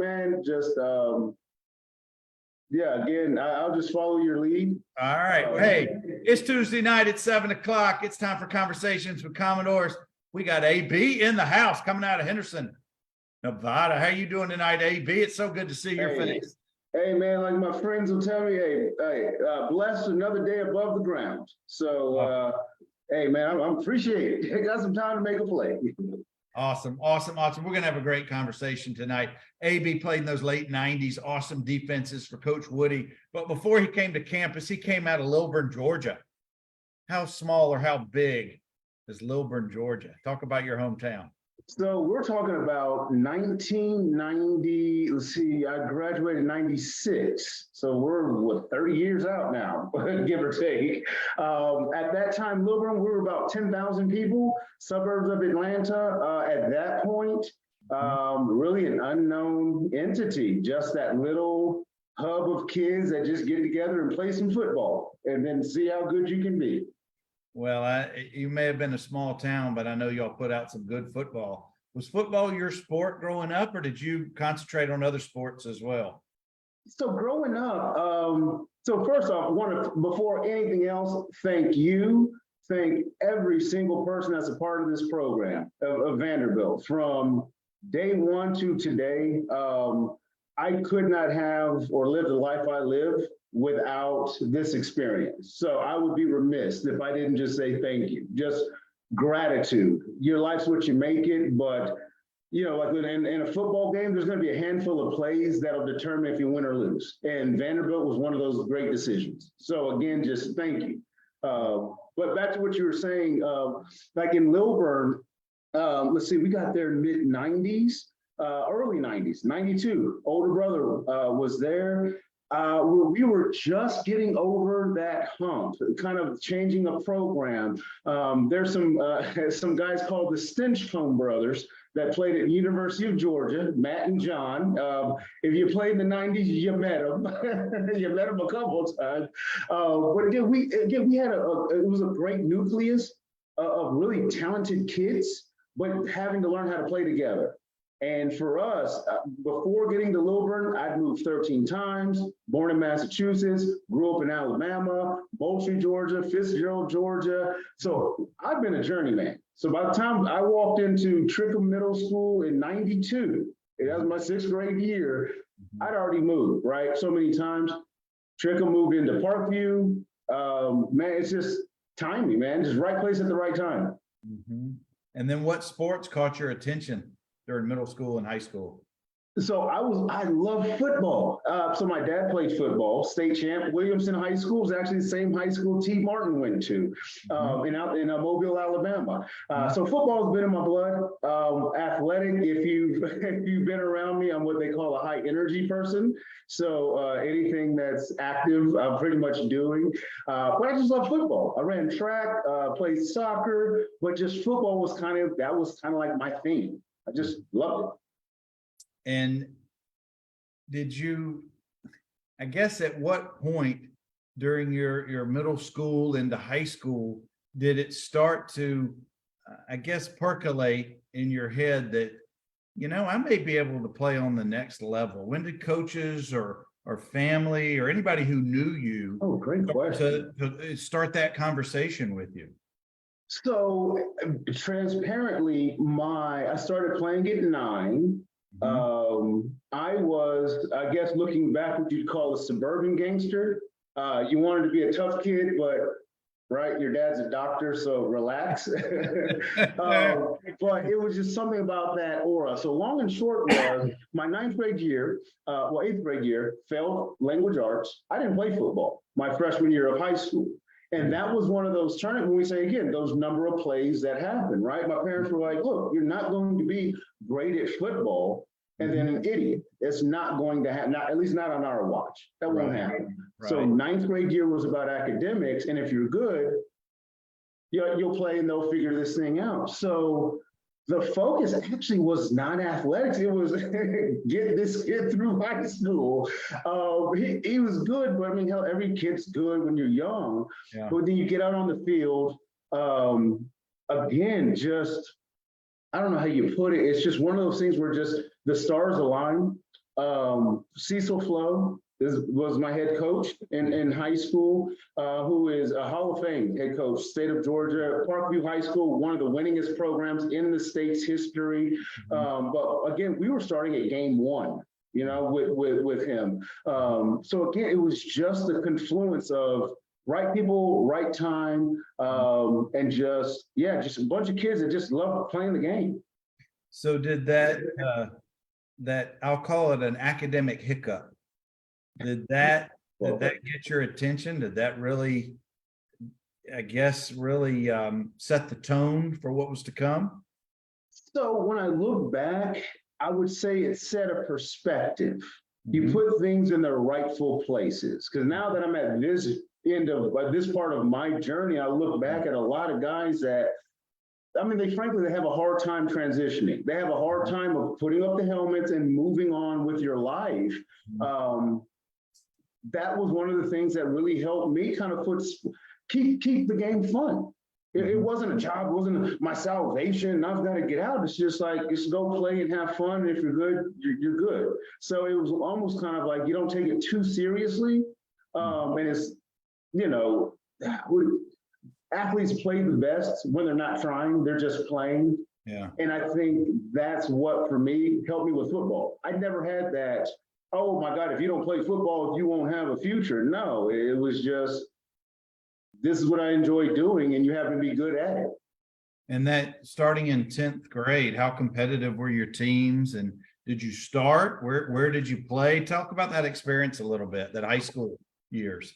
man. Just yeah, again, I'll just follow your lead. All right. Hey, it's Tuesday night at 7:00. It's time for Conversations with Commodores. We got AB in the house coming out of Henderson, Nevada. How you doing tonight, AB? It's so good to see your face. Hey, man, like my friends will tell me, blessed another day above the ground. So, hey, man, I appreciate it. I got some time to make a play. Awesome. We're going to have a great conversation tonight. AB played in those late 90s, awesome defenses for Coach Woody. But before he came to campus, he came out of Lilburn, Georgia. How small or how big is Lilburn, Georgia? Talk about your hometown. So we're talking about 1990. Let's see, I graduated in 96. So we're 30 years out now, give or take. At that time, Lilburn, we were about 10,000 people, suburbs of Atlanta. At that point, really an unknown entity, just that little hub of kids that just get together and play some football and then see how good you can be. Well, you may have been a small town, but I know y'all put out some good football. Was football your sport growing up, or did you concentrate on other sports as well? So growing up, so first off, I want to, before anything else, thank every single person that's a part of this program of Vanderbilt. From day one to today, I could not have or live the life I live without this experience. So I would be remiss if I didn't just say thank you, just gratitude. Your life's what you make it, but you know, like in a football game, there's going to be a handful of plays that'll determine if you win or lose. And Vanderbilt was one of those great decisions. So again, just thank you. But back to what you were saying, like in Lilburn, let's see, we got there in mid-90s, early 90s, 92. Older brother was there. We were just getting over that hump, kind of changing a program. There's some guys called the Stinchcomb brothers that played at the University of Georgia, Matt and John. If you played in the 90s, you met them. You met them a couple of times. But again, we had it was a great nucleus of really talented kids, but having to learn how to play together. And for us, before getting to Lilburn, I'd moved 13 times, born in Massachusetts, grew up in Alabama, Moultrie, Georgia, Fitzgerald, Georgia. So I've been a journeyman. So by the time I walked into Trickham Middle School in 92, that was my 6th grade year, I'd already moved, right? So many times. Trickham moved into Parkview. Man, it's just timing, man. Just right place at the right time. And then what sports caught your attention during middle school and high school? So I love football. So my dad played football, state champ. Williamson High School is actually the same high school T. Martin went to in Mobile, Alabama. So football's been in my blood. Athletic, if you've been around me, I'm what they call a high energy person. So anything that's active, I'm pretty much doing. But I just love football. I ran track, played soccer, but just football was kind of like my thing. I just loved it. And did you, I guess, at what point during your middle school into high school did it start to, I guess, percolate in your head that, you know, I may be able to play on the next level? When did coaches or family or anybody who knew you great question. to start that conversation with you? So transparently, I started playing at 9. I was, I guess, looking back, what you'd call a suburban gangster. You wanted to be a tough kid, but right, your dad's a doctor, so relax. But it was just something about that aura. So long and short was my 8th grade year, failed language arts. I didn't play football my freshman year of high school. And that was one of those tournaments, when we say, again, those number of plays that happen, right? My parents were like, look, you're not going to be great at football and then an idiot. It's not going to happen, at least not on our watch. That won't happen. Right. So 9th grade year was about academics. And if you're good, you'll play and they'll figure this thing out. So the focus actually was not athletics. It was get this kid through high school. He was good, but I mean, hell, every kid's good when you're young. Yeah. But then you get out on the field, again, just, I don't know how you put it. It's just one of those things where just the stars align. Cecil Flo was my head coach in high school, who is a Hall of Fame head coach, state of Georgia, Parkview High School, one of the winningest programs in the state's history. But again, we were starting at game one, with him. So again, it was just a confluence of right people, right time, and just a bunch of kids that just loved playing the game. So did that I'll call it an academic hiccup. Did that get your attention? Did that really, I guess, really set the tone for what was to come? So when I look back, I would say it set a perspective. You put things in their rightful places. Because now that I'm at this end of this part of my journey, I look back at a lot of guys that, they have a hard time transitioning. They have a hard time of putting up the helmets and moving on with your life. That was one of the things that really helped me kind of keep the game fun. It wasn't a job, it wasn't my salvation. I've got to get out. It's just like, just go play and have fun. If you're good, you're good. So it was almost kind of like, you don't take it too seriously. And it's, athletes play the best when they're not trying, they're just playing. Yeah. And I think that's what, for me, helped me with football. I never had that, oh my God, if you don't play football, you won't have a future. No, it was just, this is what I enjoy doing, and you have to be good at it. And that starting in 10th grade, how competitive were your teams? And did you start? Where did you play? Talk about that experience a little bit, that high school years.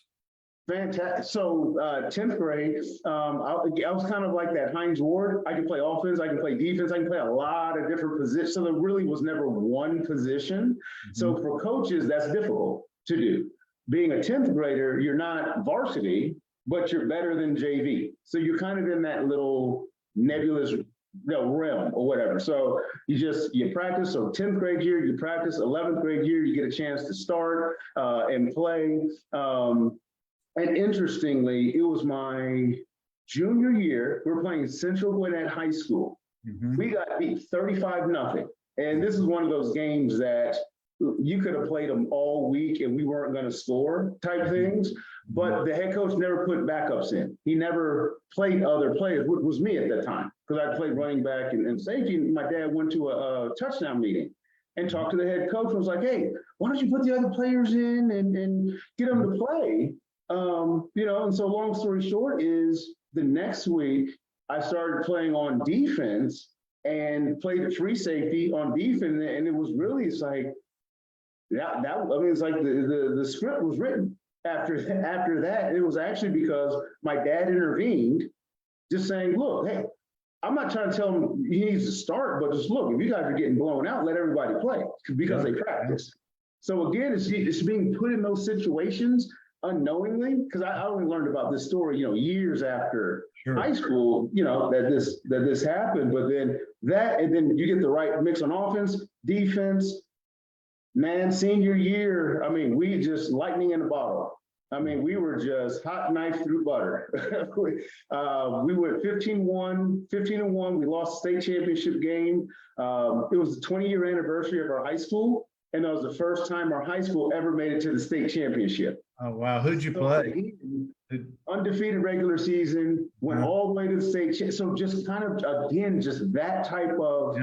Fantastic. So 10th grade, I was kind of like that Hines Ward. I could play offense, I could play defense, I could play a lot of different positions. So there really was never one position. So for coaches, that's difficult to do. Being a 10th grader, you're not varsity, but you're better than JV. So you're kind of in that little nebulous realm or whatever. So you practice. So 10th grade year, you practice. 11th grade year, you get a chance to start and play. And interestingly, it was my junior year. We were playing Central Gwinnett High School. We got beat 35-0. And this is one of those games that you could have played them all week and we weren't going to score type things. But the head coach never put backups in. He never played other players, which was me at that time, because I played running back and safety. And my dad went to a touchdown meeting and talked to the head coach and was like, hey, why don't you put the other players in and get them to play? And so long story short is the next week I started playing on defense and played a free safety on defense. And it was really, it's like, it's like the script was written after that. It was actually because my dad intervened, just saying, look, hey, I'm not trying to tell him he needs to start, but just look, if you guys are getting blown out, let everybody play because they practice. So again, it's being put in those situations unknowingly, because I only learned about this story, years after high school, that this happened. But then and then you get the right mix on offense, defense. Man, senior year, we just lightning in a bottle. We were just hot knife through butter. We went 15-1. We lost the state championship game. It was the 20-year anniversary of our high school. And that was the first time our high school ever made it to the state championship. Oh, wow. Who'd you play? Undefeated regular season, went all the way to the state. So just kind of, again, just that type of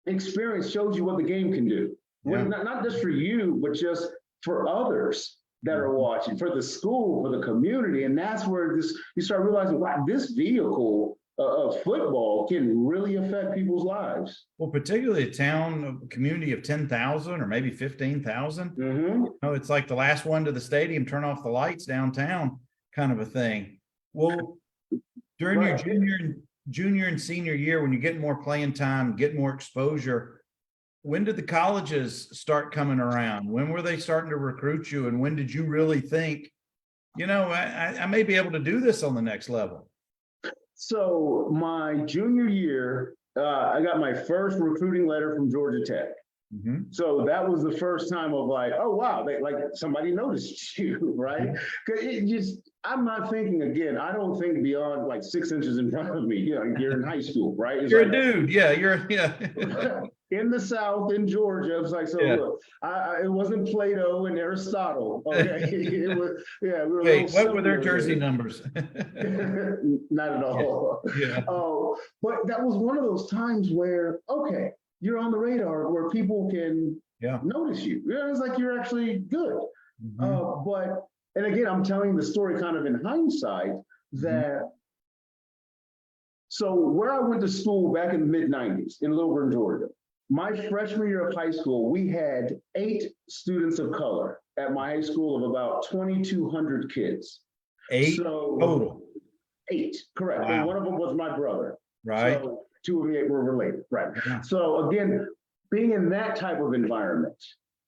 experience shows you what the game can do. Well, not just for you, but just for others that are watching, for the school, for the community. And that's where you start realizing, wow, this vehicle of football can really affect people's lives. Well, particularly a community of 10,000 or maybe 15,000. It's like the last one to the stadium, turn off the lights downtown kind of a thing. Well, during your junior and senior year, when you get more playing time, get more exposure, when did the colleges start coming around? When were they starting to recruit you? And when did you really think, I may be able to do this on the next level? So my junior year, I got my first recruiting letter from Georgia Tech. So that was the first time of like, oh, wow, somebody noticed you, right? Because I'm not thinking, again, I don't think beyond like 6 inches in front of me. You're in high school, right? You're a dude. Yeah, in the South, in Georgia. It's like, so Yeah. look, it wasn't Plato and Aristotle. Okay. It was, yeah, we were a Wait, little what were their simpler. jersey numbers? Not at all. Yeah. Oh, but that was one of those times where, okay, you're on the radar where people can Yeah. notice you. Yeah, it's like you're actually good. Mhm. But, and again, I'm telling the story kind of in hindsight that, so where I went to school back in the mid-90s in Lilburn, Georgia, my freshman year of high school, we had 8 students of color at my high school of about 2,200 kids. 8 So, total. 8, correct. Wow. And one of them was my brother. Right. So 2 of the 8 were related, right? Yeah. So again, being in that type of environment,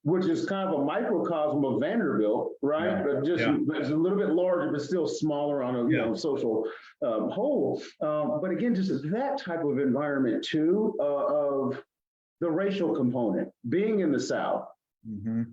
which is kind of a microcosm of Vanderbilt, right? Yeah. But just it's a little bit larger, but still smaller on a you know social whole. But again, just that type of environment too, of the racial component, being in the South. Mhm.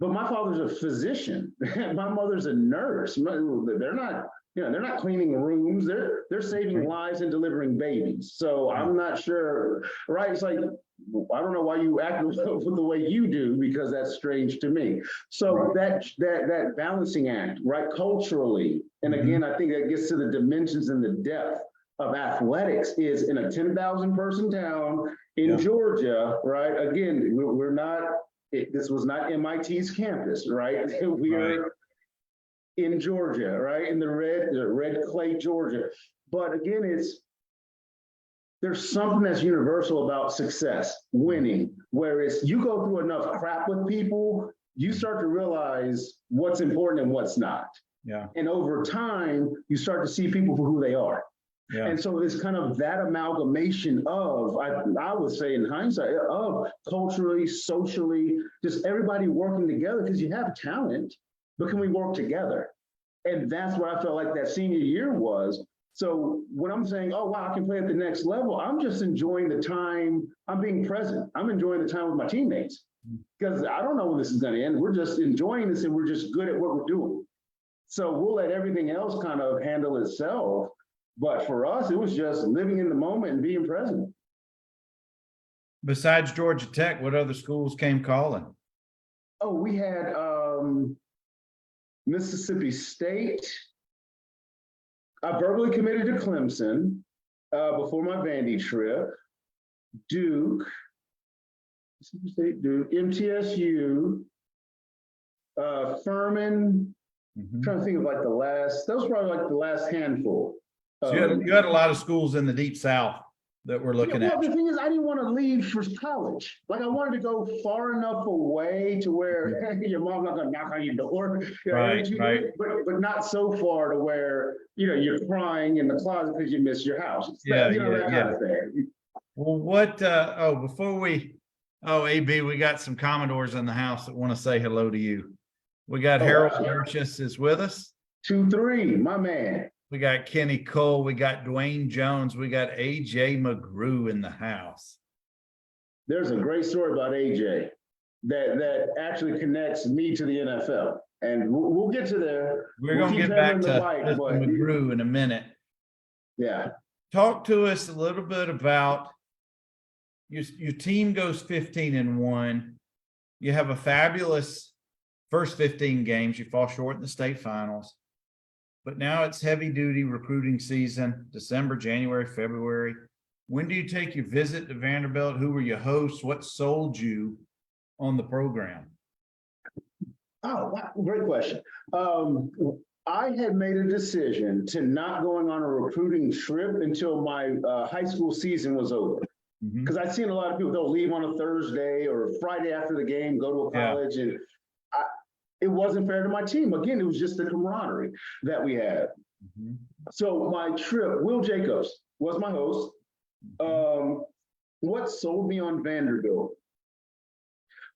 But my father's a physician. My mother's a nurse. They're not, you know, they're not cleaning rooms. They're saving lives and delivering babies. So I'm not sure, right? It's like, I don't know why you act the way you do, because that's strange to me. So that balancing act, right, culturally, and again, I think that gets to the dimensions and the depth of athletics is in a 10,000 person town in Georgia, right? Again, we're not. This was not MIT's campus, right? We are in Georgia, right? In the red clay, Georgia. But again, there's something that's universal about success, winning, whereas you go through enough crap with people, you start to realize what's important and what's not. Yeah. And over time, you start to see people for who they are. Yeah. And so it's kind of that amalgamation of, I would say in hindsight, of culturally, socially, just everybody working together, because you have talent, but can we work together? And that's what I felt like that senior year was. So when I'm saying, oh, wow, I can play at the next level, I'm just enjoying the time. I'm being present. I'm enjoying the time with my teammates, because I don't know when this is going to end. We're just enjoying this, and we're just good at what we're doing. So we'll let everything else kind of handle itself. But for us, it was just living in the moment and being present. Besides Georgia Tech, what other schools came calling? Oh, we had Mississippi State. I verbally committed to Clemson before my Vandy trip. Duke, Mississippi State, Duke, MTSU, Furman. Trying to think of like the last, that was probably like the last handful. So you had a lot of schools in the Deep South that we're looking at. The thing is, I didn't want to leave for college. Like, I wanted to go far enough away to where your mom's not going to knock on your door. Right. But not so far to where, you know, you're crying in the closet because you miss your house. That kind of thing. Well, AB, we got some Commodores in the house that want to say hello to you. We got Harold Burgess is with us. 2-3, my man. We got Kenny Cole. We got Dwayne Jones. We got AJ McGrew in the house. There's a great story about AJ that actually connects me to the NFL. And we'll get to there. We're going to get back to McGrew in a minute. Yeah. Talk to us a little bit about your team goes 15-1. You have a fabulous first 15 games. You fall short in the state finals. But now it's heavy duty recruiting season, December, January, February. When do you take your visit to Vanderbilt? Who were your hosts? What sold you on the program? Oh, wow. Great question. I had made a decision to not going on a recruiting trip until my high school season was over. Because I've seen a lot of people, they'll leave on a Thursday or Friday after the game, go to a college, and it wasn't fair to my team. Again, it was just the camaraderie that we had. So my trip, Will Jacobs was my host. What sold me on Vanderbilt?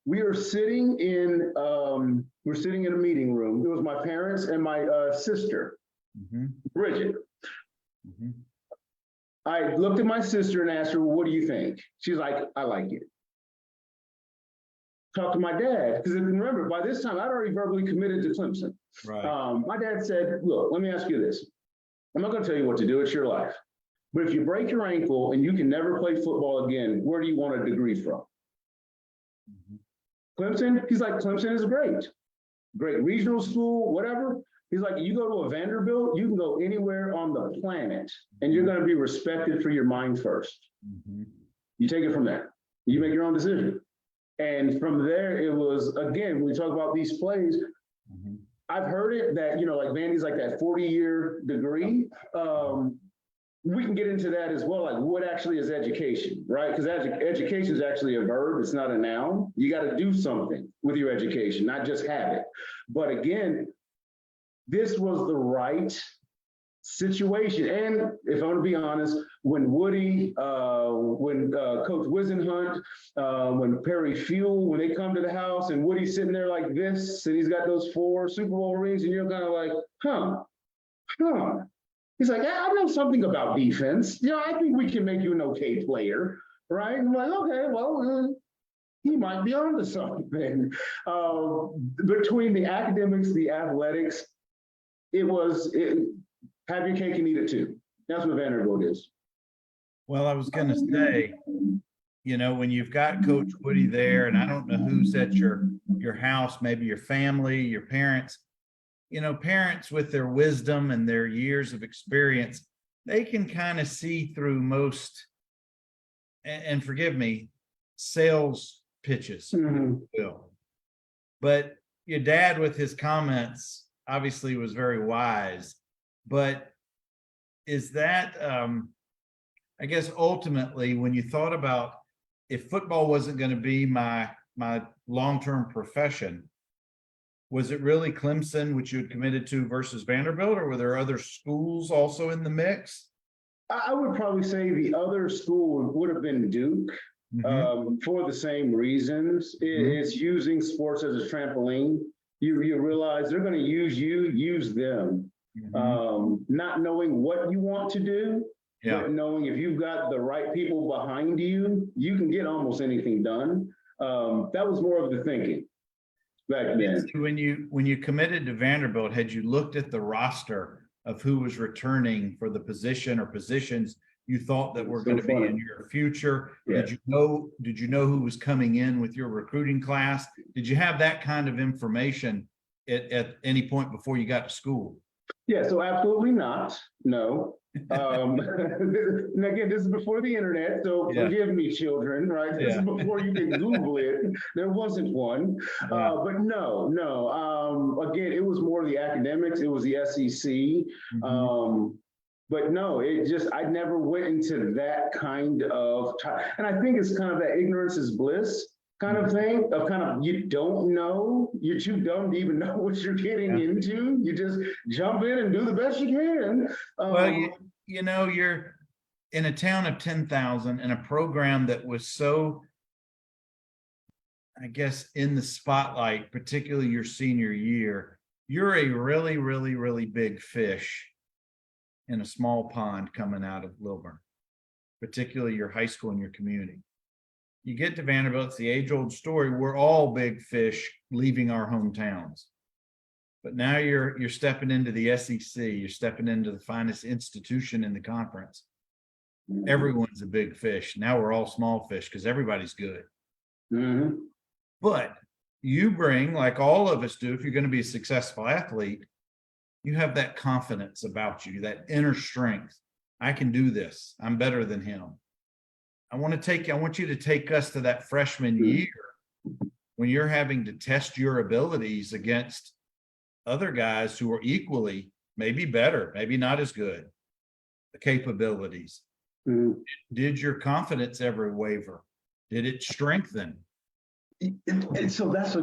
We are sitting in a meeting room. It was my parents and my sister, Bridget. I looked at my sister and asked her, well, what do you think? She's like, I like it. Talked to my dad, because remember, by this time, I'd already verbally committed to Clemson. Right. My dad said, look, let me ask you this. I'm not going to tell you what to do. It's your life. But if you break your ankle and you can never play football again, where do you want a degree from? Clemson, he's like, Clemson is great regional school, whatever. He's like, you go to a Vanderbilt, you can go anywhere on the planet and you're going to be respected for your mind first. Mhm. You take it from there. You make your own decision. And from there, it was, again, when we talk about these plays, Mhm. I've heard it that, like Vandy's like that 40-year degree. We can get into that as well. Like, what actually is education, right? Because education is actually a verb. It's not a noun. You got to do something with your education, not just have it. But again, this was the right situation. And if I'm gonna be honest, when Woody, when Coach Wisenhunt, when Perry Fuel, when they come to the house and Woody's sitting there like this, and he's got those 4 Super Bowl rings, and you're kind of like, huh. He's like, I know something about defense. I think we can make you an okay player, right? I'm like, okay, well, he might be onto something. Between the academics, the athletics, have your cake and eat it too. That's what Vanderbilt is. Well, I was going to say, when you've got Coach Woody there, and I don't know who's at your house, maybe your family, your parents, parents with their wisdom and their years of experience, they can kind of see through most, and forgive me, sales pitches. Will. But your dad with his comments obviously was very wise. But is that, I guess, ultimately, when you thought about if football wasn't going to be my long-term profession, was it really Clemson, which you had committed to, versus Vanderbilt, or were there other schools also in the mix? I would probably say the other school would have been Duke. For the same reasons. It's using sports as a trampoline. You realize they're going to use them. Not knowing what you want to do, but knowing if you've got the right people behind you, you can get almost anything done. That was more of the thinking back then. When you committed to Vanderbilt, had you looked at the roster of who was returning for the position or positions you thought that were going to be in your future? Yeah. Did you know who was coming in with your recruiting class? Did you have that kind of information at any point before you got to school? Yeah, so absolutely not. No. And again, this is before the internet, so forgive me, children, right? This is before you can Google it. There wasn't one. But no. Again, it was more the academics. It was the SEC. But no, I never went into that kind of time. And I think it's kind of that ignorance is bliss kind of thing of kind of, you don't know, you're too dumb to even know what you're getting into. You just jump in and do the best you can. Well, you're in a town of 10,000 in a program that was so, I guess, in the spotlight, particularly your senior year. You're a really, really, really big fish in a small pond coming out of Lilburn, particularly your high school and your community. You get to Vanderbilt, it's the age-old story. We're all big fish leaving our hometowns. But now you're stepping into the SEC, you're stepping into the finest institution in the conference. Everyone's a big fish. Now we're all small fish because everybody's good. But you bring, like all of us do, if you're going to be a successful athlete, you have that confidence about you, that inner strength. I can do this. I'm better than him. I want you to take us to that freshman year when you're having to test your abilities against other guys who are equally, maybe better, maybe not as good, the capabilities. Did your confidence ever waver? Did it strengthen? And so that's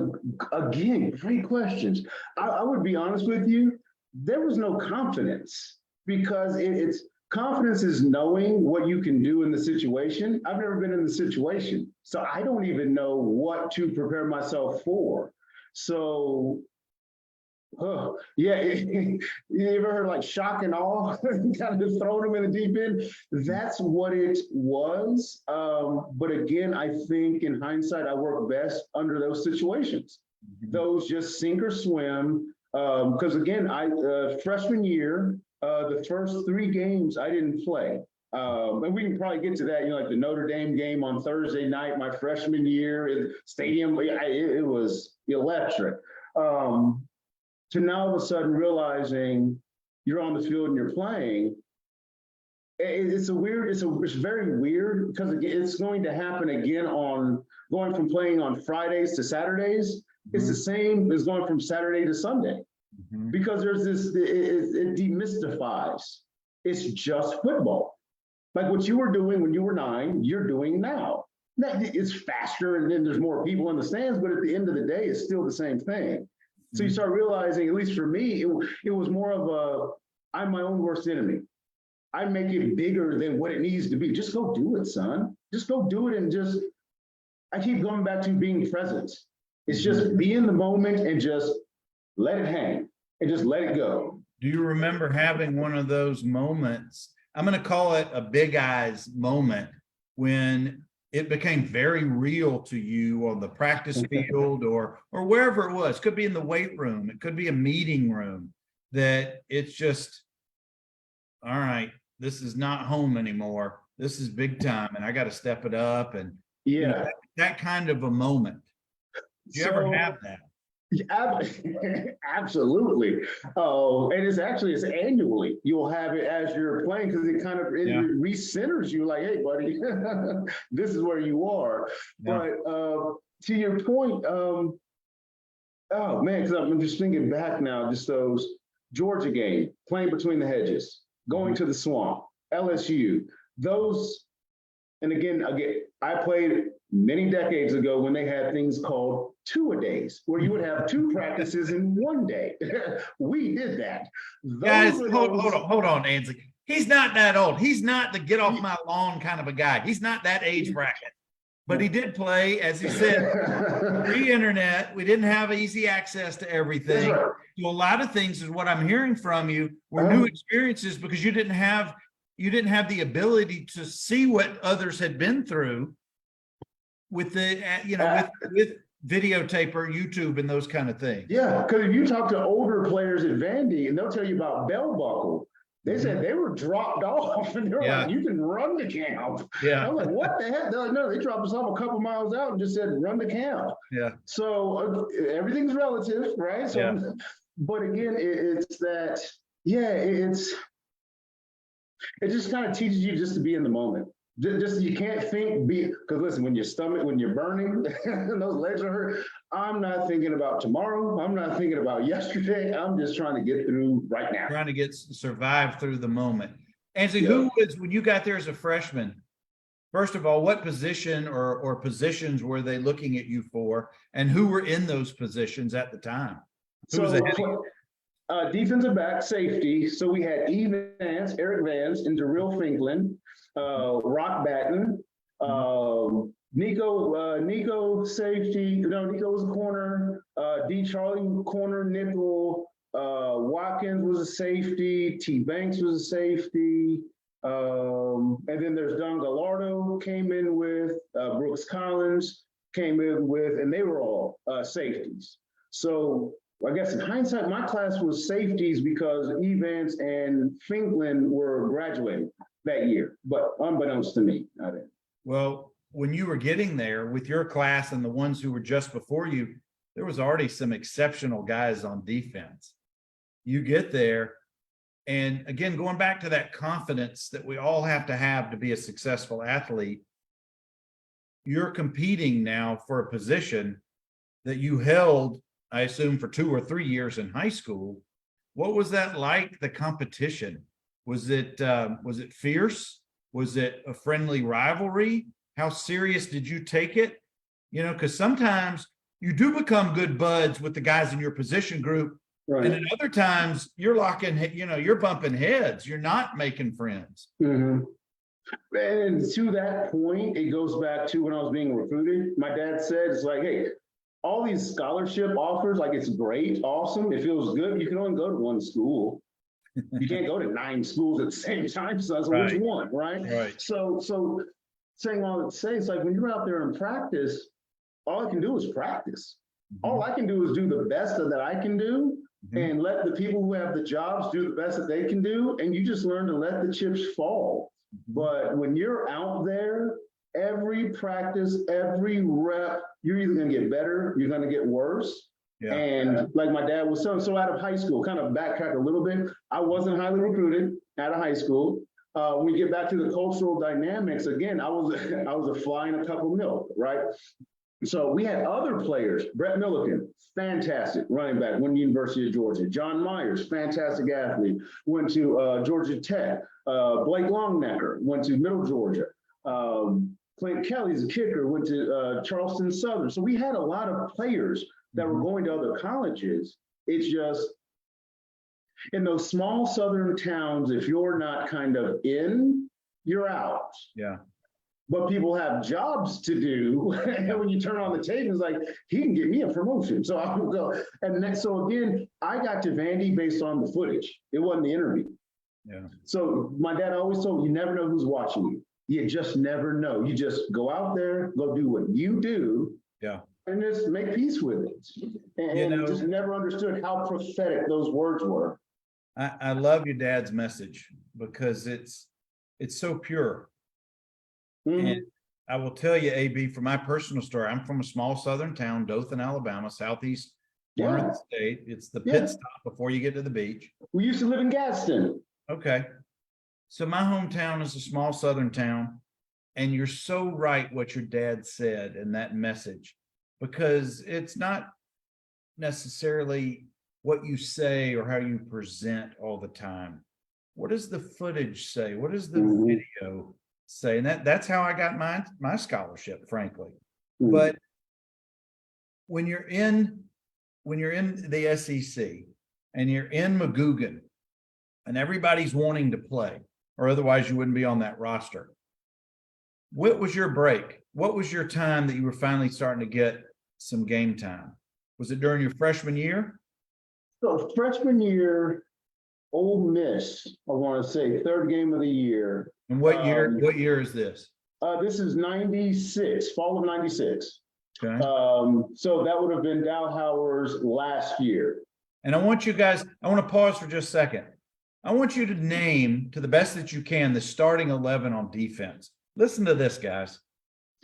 again, great questions. I would be honest with you. There was no confidence because it's confidence is knowing what you can do in the situation. I've never been in the situation, so I don't even know what to prepare myself for. So, you ever heard like shock and awe, kind of throwing them in the deep end? That's what it was. But again, I think in hindsight, I work best under those situations. Those just sink or swim. Because again, freshman year, the first 3 games I didn't play. And we can probably get to that, like the Notre Dame game on Thursday night, my freshman year in stadium, it was electric. To now all of a sudden realizing you're on the field and you're playing, it's very weird because it's going to happen again on going from playing on Fridays to Saturdays. It's the same as going from Saturday to Sunday because there's it demystifies. It's just football. Like what you were doing when you were 9, you're doing now. It's faster and then there's more people in the stands, but at the end of the day, it's still the same thing. So you start realizing, at least for me, it was more of I'm my own worst enemy. I make it bigger than what it needs to be. Just go do it, son. Just go do it and I keep going back to being present. It's just be in the moment and just let it hang and just let it go. Do you remember having one of those moments? I'm going to call it a big eyes moment when it became very real to you on the practice field or wherever it was. It could be in the weight room. It could be a meeting room that it's just, all right, this is not home anymore. This is big time and I got to step it up. And that kind of a moment. Do you ever have that? Absolutely. And it's annually. You'll have it as you're playing because it kind of recenters you like, hey, buddy, this is where you are. Yeah. But to your point, oh man, because I'm just thinking back now, just those Georgia game, playing between the hedges, going to the swamp, LSU, those, and again, I played many decades ago when they had things called two-a-days, where you would have 2 practices in one day. We did that. Guys, hold on, Ainsley. He's not that old. He's not the get off my lawn kind of a guy. He's not that age bracket. But he did play, as he said, pre-internet. We didn't have easy access to everything. Right. So a lot of things is what I'm hearing from you were new experiences because you didn't have the ability to see what others had been through with the with videotape or YouTube and those kind of things. Yeah, because if you talk to older players at Vandy and they'll tell you about bell buckle, they said they were dropped off and they're like, you can run to camp. Yeah. I'm like, what the heck? They're like, no, they dropped us off a couple miles out and just said, run to camp. Yeah. So everything's relative, right? So, but again, it's that, it just kind of teaches you just to be in the moment. Just you can't think, because listen, when you're burning and those legs are hurt, I'm not thinking about tomorrow. I'm not thinking about yesterday. I'm just trying to get through right now. Trying to survive through the moment. Ainsley, who was, when you got there as a freshman, first of all, what position or positions were they looking at you for? And who were in those positions at the time? Who was ahead of you? Defensive back, safety. So we had Eric Vance, and Darrell Finklin. Rock Batten, Nico safety, Nico was a corner, D. Charlie corner, nickel, Watkins was a safety, T. Banks was a safety, and then there's Don Gallardo came in with, Brooks Collins came in with, and they were all safeties. So I guess in hindsight, my class was safeties because Evans and Finklin were graduating that year, but unbeknownst to me, I didn't. Well, when you were getting there with your class and the ones who were just before you, there was already some exceptional guys on defense. You get there, and again, going back to that confidence that we all have to be a successful athlete, you're competing now for a position that you held, I assume, for 2 or 3 years in high school. What was that like, the competition? Was it fierce? Was it a friendly rivalry? How serious did you take it? Because sometimes you do become good buds with the guys in your position group. Right. And at other times you're you're bumping heads. You're not making friends. Mm-hmm. And to that point, it goes back to when I was being recruited. My dad said, it's like, hey, all these scholarship offers, like it's great, awesome. It feels good. You can only go to one school. You can't go to 9 schools at the same time. So that's which one, right? So saying all that to say, it's like when you're out there in practice, all I can do is practice. Mm-hmm. All I can do is do the best that I can do and let the people who have the jobs do the best that they can do. And you just learn to let the chips fall. But when you're out there, every practice, every rep, you're either going to get better, you're going to get worse. Yeah. And like my dad was saying, so out of high school, kind of backtrack a little bit, I wasn't highly recruited out of high school. When we get back to the cultural dynamics, again, I was a fly in a cup of milk, right? So we had other players. Brett Milliken, fantastic running back, went to the University of Georgia. John Myers, fantastic athlete, went to Georgia Tech. Blake Longnecker went to Middle Georgia. Clint Kelly's a kicker, went to Charleston Southern. So we had a lot of players that were going to other colleges. It's just in those small Southern towns, if you're not kind of in, you're out. Yeah. But people have jobs to do. And when you turn on the tape, it's like, he can get me a promotion. So I will go. And then, so again, I got to Vandy based on the footage. It wasn't the interview. Yeah. So my dad always told me, you never know who's watching you. You just never know. You just go out there, go do what you do. Yeah. And just make peace with it. And just never understood how prophetic those words were. I love your dad's message because it's so pure. Mm-hmm. And I will tell you, AB, from my personal story, I'm from a small Southern town, Dothan, Alabama, southeast corner of the state. It's the pit stop before you get to the beach. We used to live in Gadsden. Okay. So my hometown is a small Southern town. And you're so right what your dad said in that message, because it's not necessarily what you say or how you present all the time. What does the footage say? What does the video say? And that's how I got my scholarship, frankly. But when you're in the SEC and you're in Magoogan and everybody's wanting to play, or otherwise you wouldn't be on that roster. What was your break? What was your time that you were finally starting to get some game time? Was it during your freshman year? So freshman year, Ole Miss, I want to say third game of the year. And what year? What year is this? This is 96, fall of 96. Okay. So that would have been Dow Howard's last year. And I want to pause for just a second. I want you to name, to the best that you can, the starting 11 on defense. Listen to this, guys.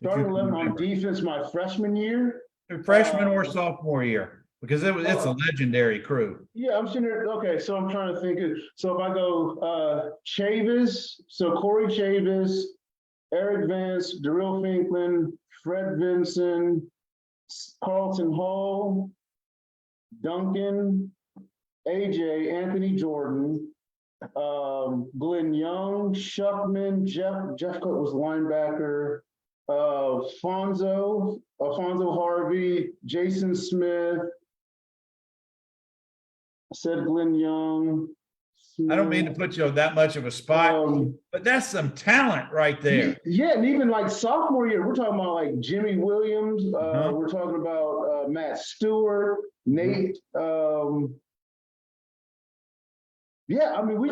Starting 11 on defense my freshman year. Freshman or sophomore year, because it's a legendary crew. Yeah, I'm sitting there. Okay, so I'm trying to think. So if I go Chavis, so Corey Chavis, Eric Vance, Darrell Finklin, Fred Vinson, Carlton Hall, Duncan, AJ, Anthony Jordan, Glenn Young, Shuckman, Jeff Cook was linebacker, Alfonso Harvey, Jason Smith. I said Glenn Young. I don't mean to put you on that much of a spot, but that's some talent right there. Yeah, and even like sophomore year, we're talking about like Jimmy Williams. We're talking about Matt Stewart, Nate. Yeah, I mean, we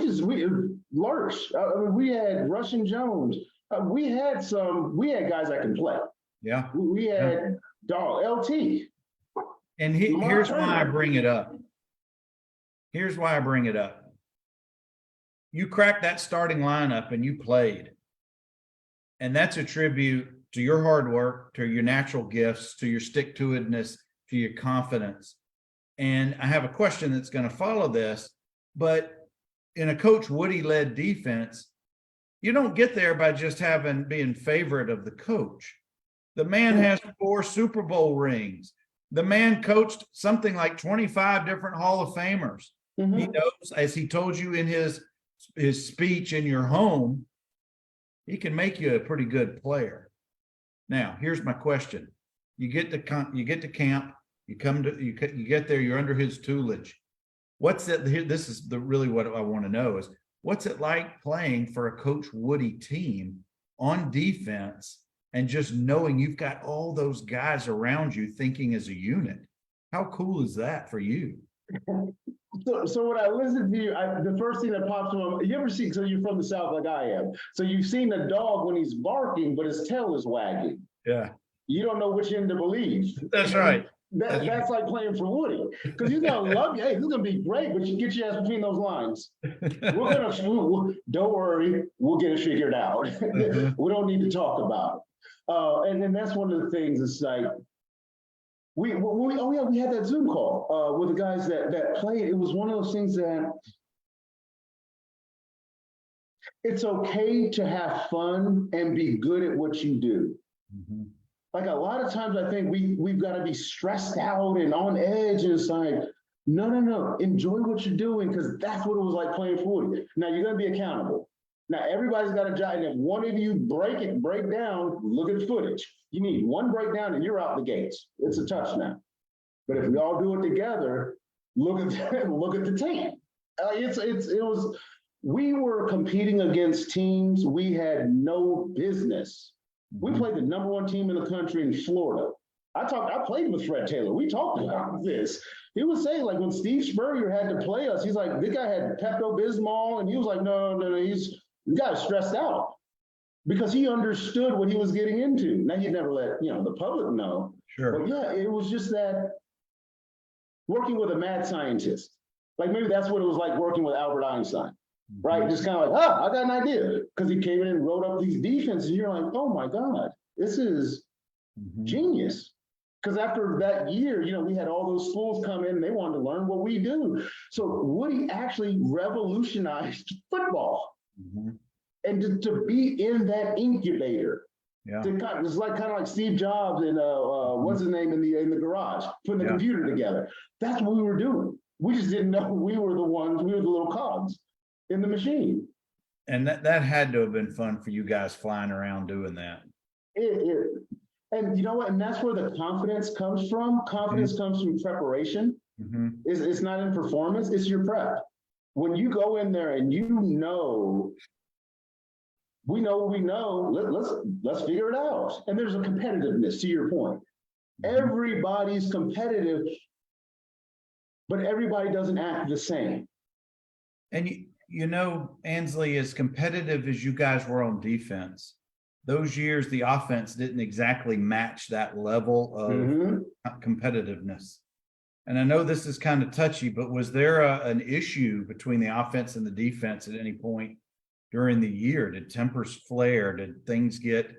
Lurch. I mean, we had Russian Jones. We had guys that can play. Yeah. We had LT. And here's why I bring it up. Here's why I bring it up. You cracked that starting lineup and you played. And that's a tribute to your hard work, to your natural gifts, to your stick-to-itness, to your confidence. And I have a question that's going to follow this, but in a Coach Woody-led defense, you don't get there by just being favorite of the coach. The man has 4 Super Bowl rings. The man coached something like 25 different Hall of Famers. Mm-hmm. He knows, as he told you in his speech in your home, he can make you a pretty good player. Now, here's my question. You get to camp, you get there, you're under his tutelage. What's it? This is really what I want to know is, what's it like playing for a Coach Woody team on defense and just knowing you've got all those guys around you thinking as a unit? How cool is that for you? So when I listen to you, the first thing that pops in my mind, you ever see, so you're from the South like I am. So you've seen a dog when he's barking, but his tail is wagging. Yeah. You don't know which end to believe. That's right. That's like playing for Woody, because he's gonna love you. Hey, this is gonna be great, but you get your ass between those lines. Don't worry, we'll get it figured out. We don't need to talk about it. And then that's one of the things. It's like we had that Zoom call with the guys that played. It was one of those things that it's okay to have fun and be good at what you do. Mhm. Like a lot of times I think we've got to be stressed out and on edge, and it's like, no, enjoy what you're doing, because that's what it was like playing for Woody. Now you're going to be accountable. Now everybody's got a job, and if one of you break down, look at the footage. You need one breakdown and you're out the gates. It's a touchdown. But if we all do it together, look at the tape. We were competing against teams we had no business. We played the #1 team in the country in Florida. I played with Fred Taylor. We talked about this. He was saying, like, when Steve Spurrier had to play us, he's like, this guy had Pepto-Bismol, and he was like, no, the guy's stressed out, because he understood what he was getting into. Now, he'd never let the public know. Sure. But yeah, it was just that working with a mad scientist. Like, maybe that's what it was like working with Albert Einstein. Right, just kind of like, I got an idea, because he came in and wrote up these defenses. And you're like, oh my God, this is genius. Because after that year, we had all those schools come in and they wanted to learn what we do. So Woody actually revolutionized football, and to be in that incubator. Yeah. It's like kind of like Steve Jobs and what's his name in the garage putting the computer together. That's what we were doing. We just didn't know we were the little cogs in the machine. And that had to have been fun for you guys flying around doing that. And you know what? And that's where the confidence comes from. Confidence comes from preparation. It's not in performance, it's your prep. When you go in there and we know what we know, let's figure it out. And there's a competitiveness, to your point. Everybody's competitive, but everybody doesn't act the same. And Ainsley, as competitive as you guys were on defense, those years the offense didn't exactly match that level of competitiveness. And I know this is kind of touchy, but was there an issue between the offense and the defense at any point during the year? Did tempers flare? Did things get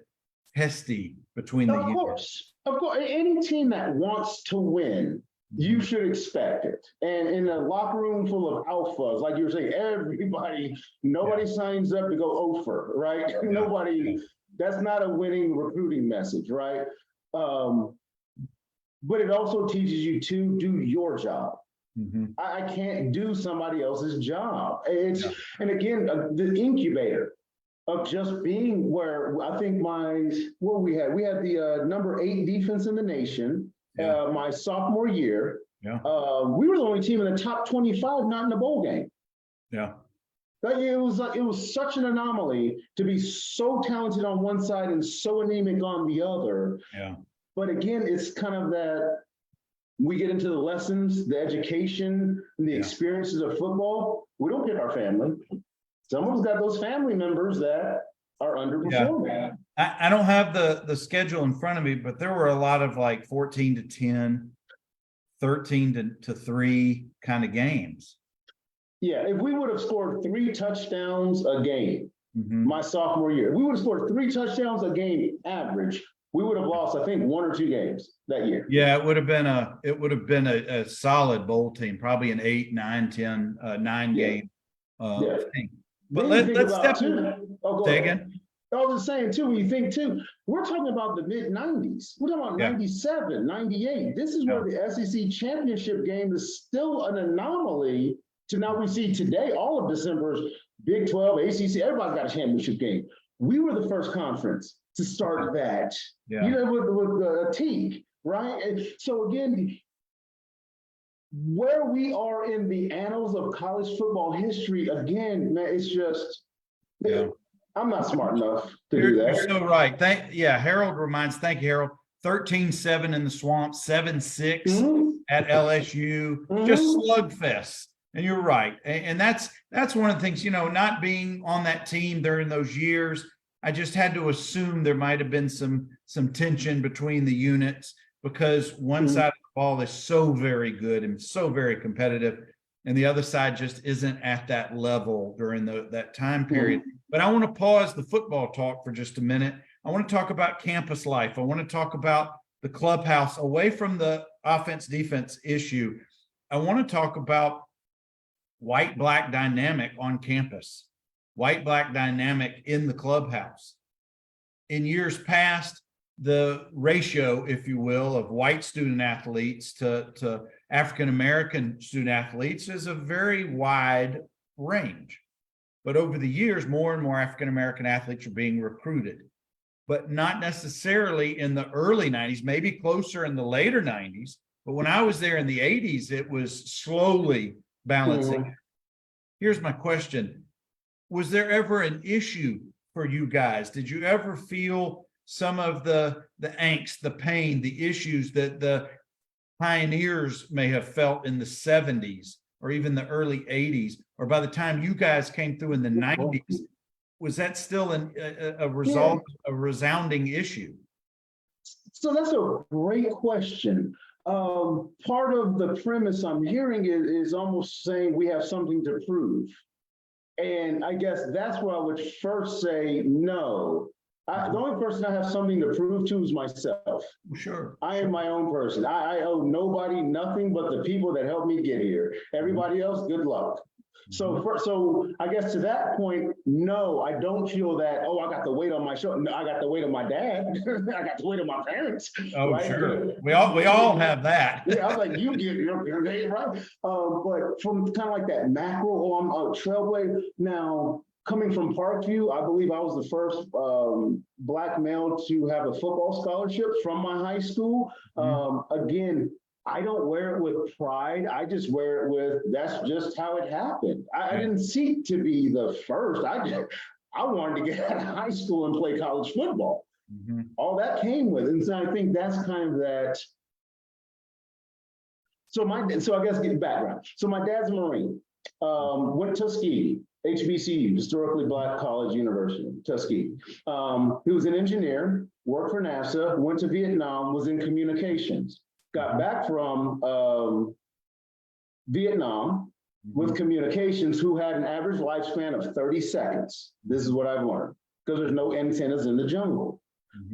testy between the years? Of course. Any team that wants to win, you should expect it. And in a locker room full of alphas, like you were saying, nobody signs up to go over, right? Nobody, that's not a winning recruiting message, right? But it also teaches you to do your job. I can't do somebody else's job. And again, the incubator of just being where I think we had the #8 defense in the nation. My sophomore year, we were the only team in the top 25 not in the bowl game. It was such an anomaly to be so talented on one side and so anemic on the other. But again, it's kind of that we get into the lessons, the education, and the experiences of football. We don't pick our family. Someone's got those family members that are underperforming. I don't have the schedule in front of me, but there were a lot of like 14-10, 13-3 kind of games. Yeah, if we would have scored 3 touchdowns a game, my sophomore year, we would have scored 3 touchdowns a game average. We would have lost, I think, 1 or 2 games that year. Yeah, it would have been a solid bowl team, probably an 8, 9, 10, 9 game thing. But let's step in. Say again. I was saying too, when you think too, we're talking about the mid-90s. We're talking about 97, 98. This is where the SEC championship game is still an anomaly to now we see today, all of December's Big 12, ACC, everybody's got a championship game. We were the first conference to start that, with Teague, right? And so again, where we are in the annals of college football history, again, man, it's just, I'm not smart enough to do that. You're so right. Harold reminds, thank you, Harold. 13-7 in the swamp, 7-6 at LSU, just slugfest. And you're right. And that's one of the things, not being on that team during those years, I just had to assume there might have been some tension between the units because one side of ball is so very good and so very competitive, and the other side just isn't at that level during that time period. But I want to pause the football talk for just a minute. I want to talk about campus life. I want to talk about the clubhouse away from the offense defense issue. I want to talk about white-black dynamic on campus, white-black dynamic in the clubhouse. In years past, the ratio, if you will, of white student athletes to African-American student athletes is a very wide range. But over the years, more and more African-American athletes are being recruited, but not necessarily in the early 90s, maybe closer in the later 90s. But when I was there in the 80s, it was slowly balancing. Here's my question. Was there ever an issue for you guys? Did you ever feel some of the angst, the pain, the issues that the pioneers may have felt in the 70s or even the early 80s, or by the time you guys came through in the 90s? Was that still a resounding issue? So that's a great question. Part of the premise I'm hearing is almost saying we have something to prove. And I guess that's where I would first say no. The only person I have something to prove to is myself. Sure. I am my own person. I owe nobody nothing but the people that helped me get here. Everybody else, good luck. So I guess to that point, no, I don't feel that, oh, I got the weight on my shoulder. No, I got the weight of my dad. I got the weight of my parents. Oh, right? Sure. We all have that. Yeah, I was like, you get your name right. But from kind of like that macro, I'm a trailblazer. Now, coming from Parkview, I believe I was the first Black male to have a football scholarship from my high school. Again, I don't wear it with pride. I just wear it with, that's just how it happened. I didn't seek to be the first. I wanted to get out of high school and play college football. All that came with it. And so I think that's kind of that. So I guess get background. So my dad's a Marine, went to Tuskegee, HBCU, Historically Black College University, Tuskegee. He was an engineer, worked for NASA, went to Vietnam, was in communications. Got back from Vietnam with communications, who had an average lifespan of 30 seconds. This is what I've learned, because there's no antennas in the jungle.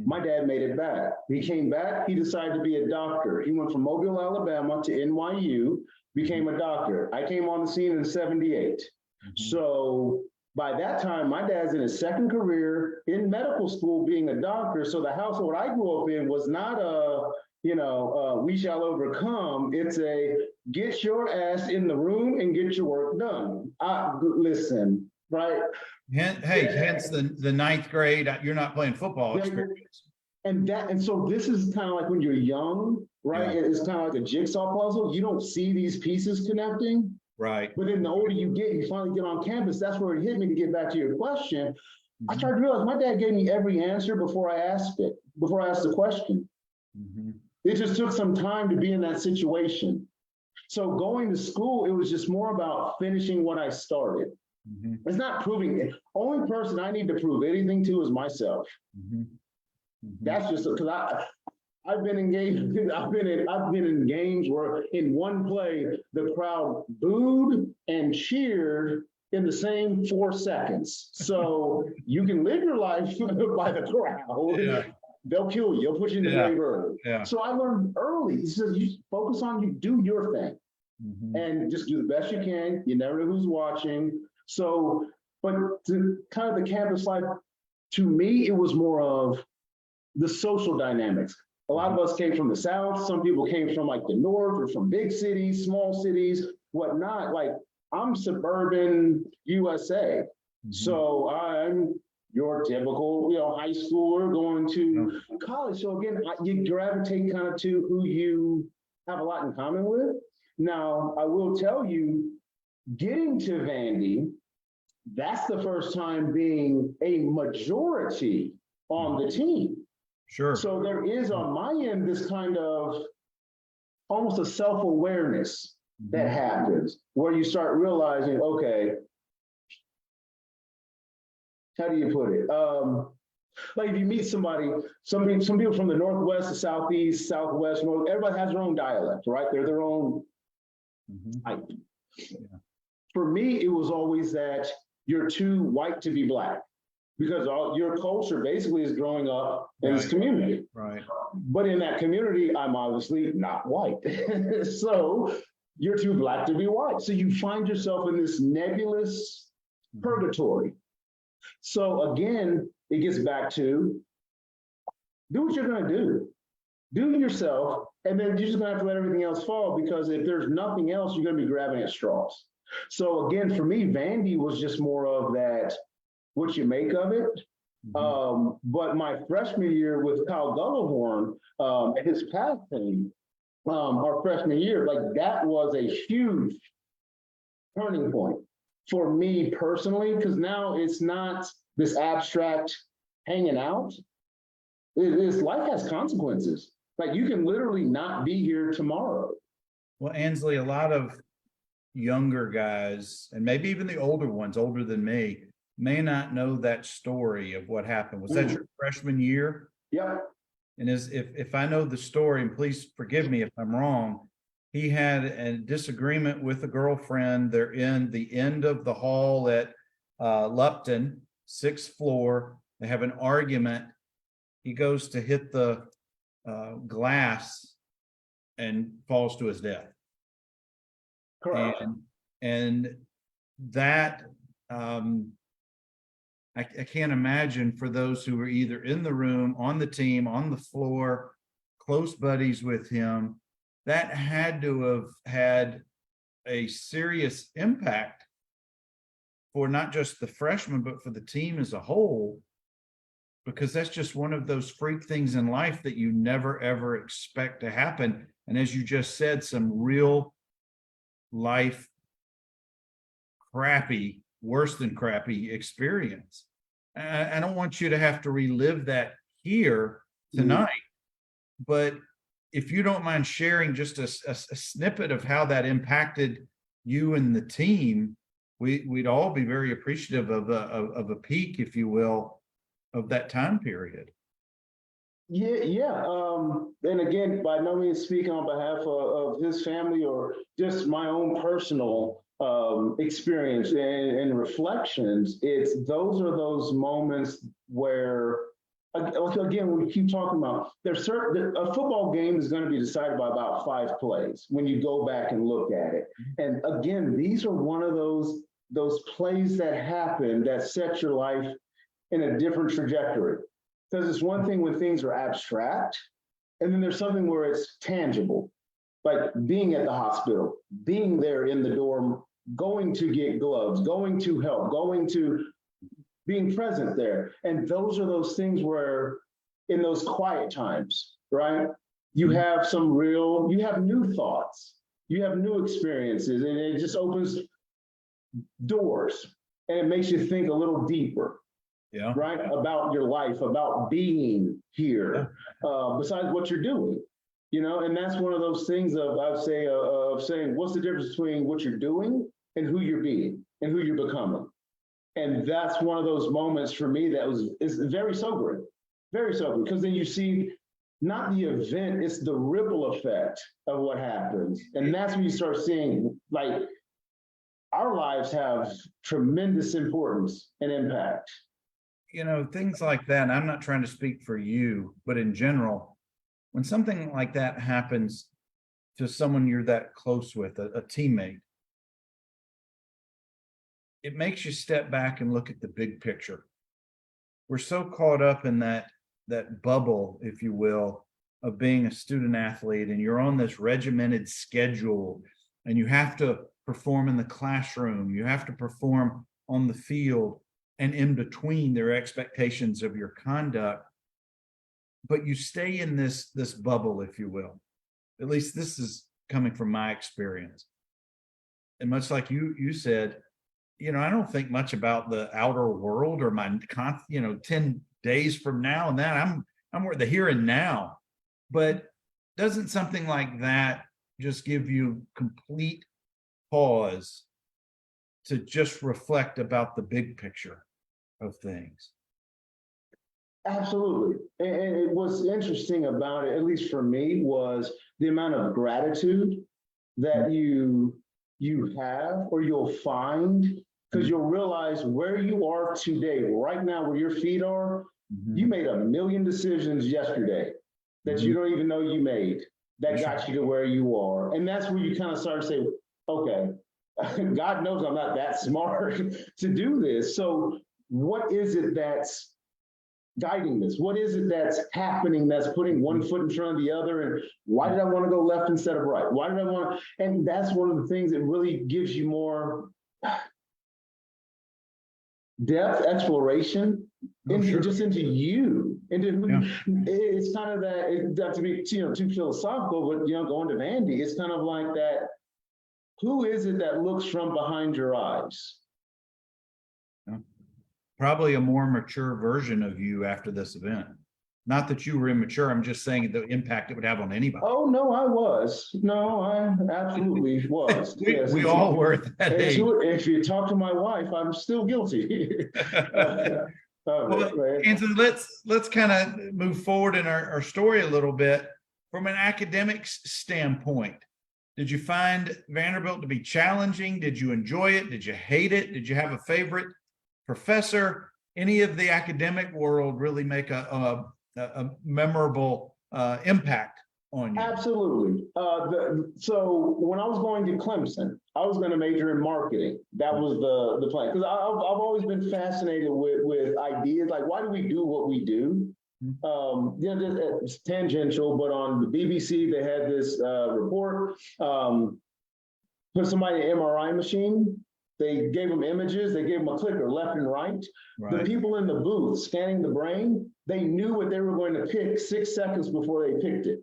My dad made it back. He came back, he decided to be a doctor. He went from Mobile, Alabama to NYU, became a doctor. I came on the scene in 78. So by that time, my dad's in his second career in medical school being a doctor. So the household I grew up in was not a, we shall overcome. It's a get your ass in the room and get your work done. Listen, right? Hence the ninth grade, you're not playing football experience. And so this is kind of like when you're young, right? Yeah. It's kind of like a jigsaw puzzle. You don't see these pieces connecting. Right. But then the older you get, you finally get on campus. That's where it hit me, to get back to your question. I started to realize my dad gave me every answer before I asked the question. It just took some time to be in that situation. So going to school, it was just more about finishing what I started. It's not proving it. Only person I need to prove anything to is myself. That's just because I've been engaged. I've been in games where in one play the crowd booed and cheered in the same 4 seconds. So you can live your life by the crowd. Yeah. They'll kill you. They'll put you in the grave early. Yeah. So I learned early. He says, you focus on, you do your thing, and just do the best you can. You never know who's watching. So, but to kind of the campus life, to me, it was more of the social dynamics. A lot of us came from the South. Some people came from like the North or from big cities, small cities, whatnot. Like I'm suburban USA. So I'm your typical, high schooler going to college. So again, you gravitate kind of to who you have a lot in common with. Now, I will tell you, getting to Vandy, that's the first time being a majority on the team. Sure. So there is on my end this kind of almost a self-awareness that happens, where you start realizing, okay, how do you put it? Like if you meet somebody, some people from the Northwest, the Southeast, Southwest, North, everybody has their own dialect, right? They're their own Mhm. type. Yeah. For me, it was always that you're too white to be black because all your culture basically is growing up in this Right. community. Right. But in that community, I'm obviously not white. So you're too black to be white. So you find yourself in this nebulous Mhm. purgatory. So again, it gets back to do what you're going to do. Do yourself, and then you're just going to have to let everything else fall because if there's nothing else, you're going to be grabbing at straws. So again, for me, Vandy was just more of that, what you make of it. But my freshman year with Kyle Gullihorn and his passing, our freshman year, like that was a huge turning point for me personally, because now it's not this abstract hanging out. It is life has consequences. Like you can literally not be here tomorrow. Well, Ainsley, a lot of younger guys, and maybe even the older ones, older than me, may not know that story of what happened. Was that your freshman year? Yep. And if I know the story, and please forgive me if I'm wrong, he had a disagreement with a girlfriend. They're in the end of the hall at Lupton, 6th floor. They have an argument. He goes to hit the glass and falls to his death. Correct. And that I can't imagine for those who were either in the room, on the team, on the floor, close buddies with him, that had to have had a serious impact for not just the freshmen, but for the team as a whole, because that's just one of those freak things in life that you never, ever expect to happen. And as you just said, some real life crappy, worse than crappy experience. I don't want you to have to relive that here tonight, but if you don't mind sharing just a snippet of how that impacted you and the team, we'd all be very appreciative of a peek, if you will, of that time period. Yeah. And again, by no means speaking on behalf of his family or just my own personal experience and reflections. It's those are those moments where, again, we keep talking about there's certain a football game is going to be decided by about 5 plays when you go back and look at it. And again, these are one of those plays that happen that set your life in a different trajectory. Because it's one thing when things are abstract, and then there's something where it's tangible, like being at the hospital, being there in the dorm, going to get gloves, going to help, going to being present there. And those are those things where in those quiet times, right? You have you have new thoughts, you have new experiences, and it just opens doors and it makes you think a little deeper. Yeah. Right, about your life, about being here, besides what you're doing, and that's one of those things of saying, what's the difference between what you're doing and who you're being and who you're becoming? And that's one of those moments for me that is very sobering, because then you see not the event, it's the ripple effect of what happens. And that's when you start seeing like our lives have tremendous importance and impact. Things like that. And I'm not trying to speak for you, but in general, when something like that happens to someone you're that close with, a teammate, it makes you step back and look at the big picture. We're so caught up in that bubble, if you will, of being a student athlete, and you're on this regimented schedule, and you have to perform in the classroom, you have to perform on the field, and in between their expectations of your conduct, but you stay in this bubble, if you will. At least this is coming from my experience. And much like you said, I don't think much about the outer world or my 10 days from now and that. I'm more the here and now. But doesn't something like that just give you complete pause to just reflect about the big picture of things? Absolutely. And what's interesting about it, at least for me, was the amount of gratitude that you have or you'll find, because you'll realize where you are today, right now, where your feet are, you made a million decisions yesterday that you don't even know you made that got you to where you are. And that's where you kind of start to say, okay, God knows I'm not that smart to do this. So what is it that's guiding this? What is it that's happening that's putting one foot in front of the other? And why did I want to go left instead of right? Why did I want to? And that's one of the things that really gives you more depth, exploration into just into you, into who it's kind of that, not to be too philosophical, but going to Vandy, it's kind of like that. Who is it that looks from behind your eyes? Probably a more mature version of you after this event. Not that you were immature, I'm just saying the impact it would have on anybody. Oh, no, I was. No, I absolutely was. we all were at that age. If you talk to my wife, I'm still guilty. Ainsley, let's kind of move forward in our story a little bit. From an academics standpoint, did you find Vanderbilt to be challenging? Did you enjoy it? Did you hate it? Did you have a favorite professor? Any of the academic world really make a memorable impact on you? Absolutely. So when I was going to Clemson, I was going to major in marketing. That was the plan, because I've always been fascinated with ideas, like why do we do what we do? It's tangential, but on the BBC they had this report. Put somebody in an MRI machine. They gave them images. They gave them a clicker left and right. The people in the booth scanning the brain, they knew what they were going to pick 6 seconds before they picked it.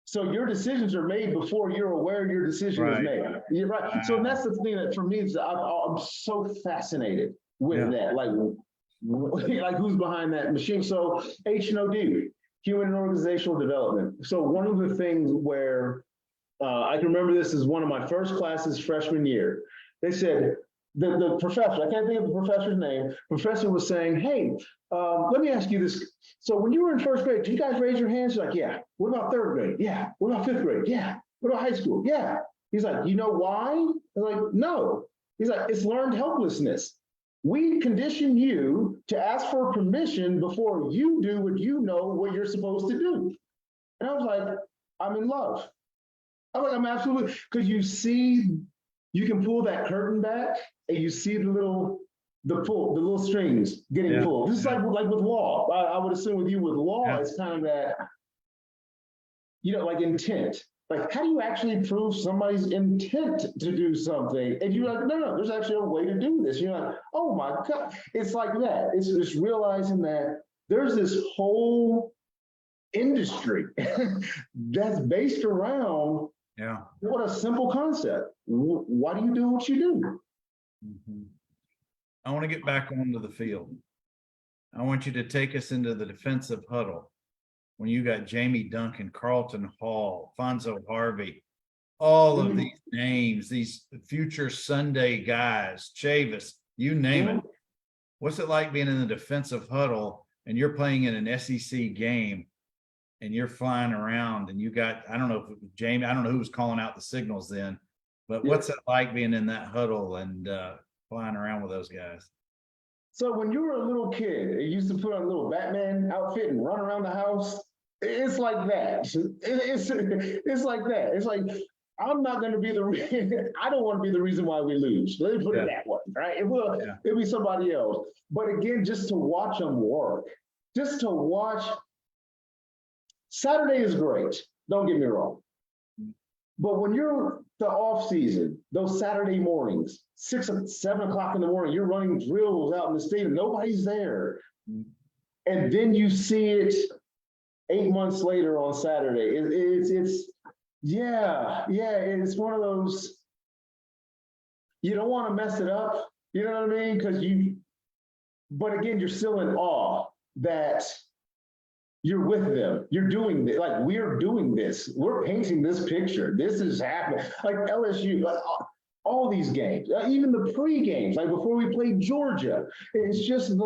So your decisions are made before you're aware your decision is made. You're right. Wow. So that's the thing that for me is I'm so fascinated with that. Like who's behind that machine? So H&OD, Human and Organizational Development. So one of the things where I can remember this is one of my first classes freshman year. They said, the professor, I can't think of the professor's name, professor was saying, hey, let me ask you this. So when you were in first grade, did you guys raise your hands? Like, yeah. What about third grade? Yeah. What about fifth grade? Yeah. What about high school? Yeah. He's like, you know why? I'm like, no. He's like, it's learned helplessness. We condition you to ask for permission before you do what you're supposed to do. And I was like, I'm in love. I'm absolutely, because you can pull that curtain back and you see the little strings getting pulled. This is like with law. I would assume with you with law, it's kind of that, like intent. Like, how do you actually prove somebody's intent to do something? And you're like, no, there's actually a way to do this. You're like, oh my God. It's like that. It's just realizing that there's this whole industry that's based around what a simple concept. Why do you do what you do? I want to get back onto the field. I want you to take us into the defensive huddle when you got Jamie Duncan, Carlton Hall, Fonzo Harvey, all of these names, these future Sunday guys, Chavis, you name it. What's it like being in the defensive huddle and you're playing in an SEC game and you're flying around and you got, I don't know if it was Jamie, I don't know who was calling out the signals then, but what's it like being in that huddle and flying around with those guys? So when you were a little kid, you used to put on a little Batman outfit and run around the house. It's like that. It's like that. It's like, I'm not going to be the reason. I don't want to be the reason why we lose. Let me put it that way, right? It'll be somebody else. But again, just to watch them work, just to watch. Saturday is great. Don't get me wrong. But when you're the off season, those Saturday mornings, 6 or 7 o'clock in the morning, you're running drills out in the stadium, nobody's there. And then you see it 8 months later on Saturday. It's one of those, you don't want to mess it up, you know what I mean? But again, you're still in awe that you're with them. You're doing this. Like, we're doing this. We're painting this picture. This is happening. Like LSU, like all these games, even the pre-games, like before we played Georgia. It's just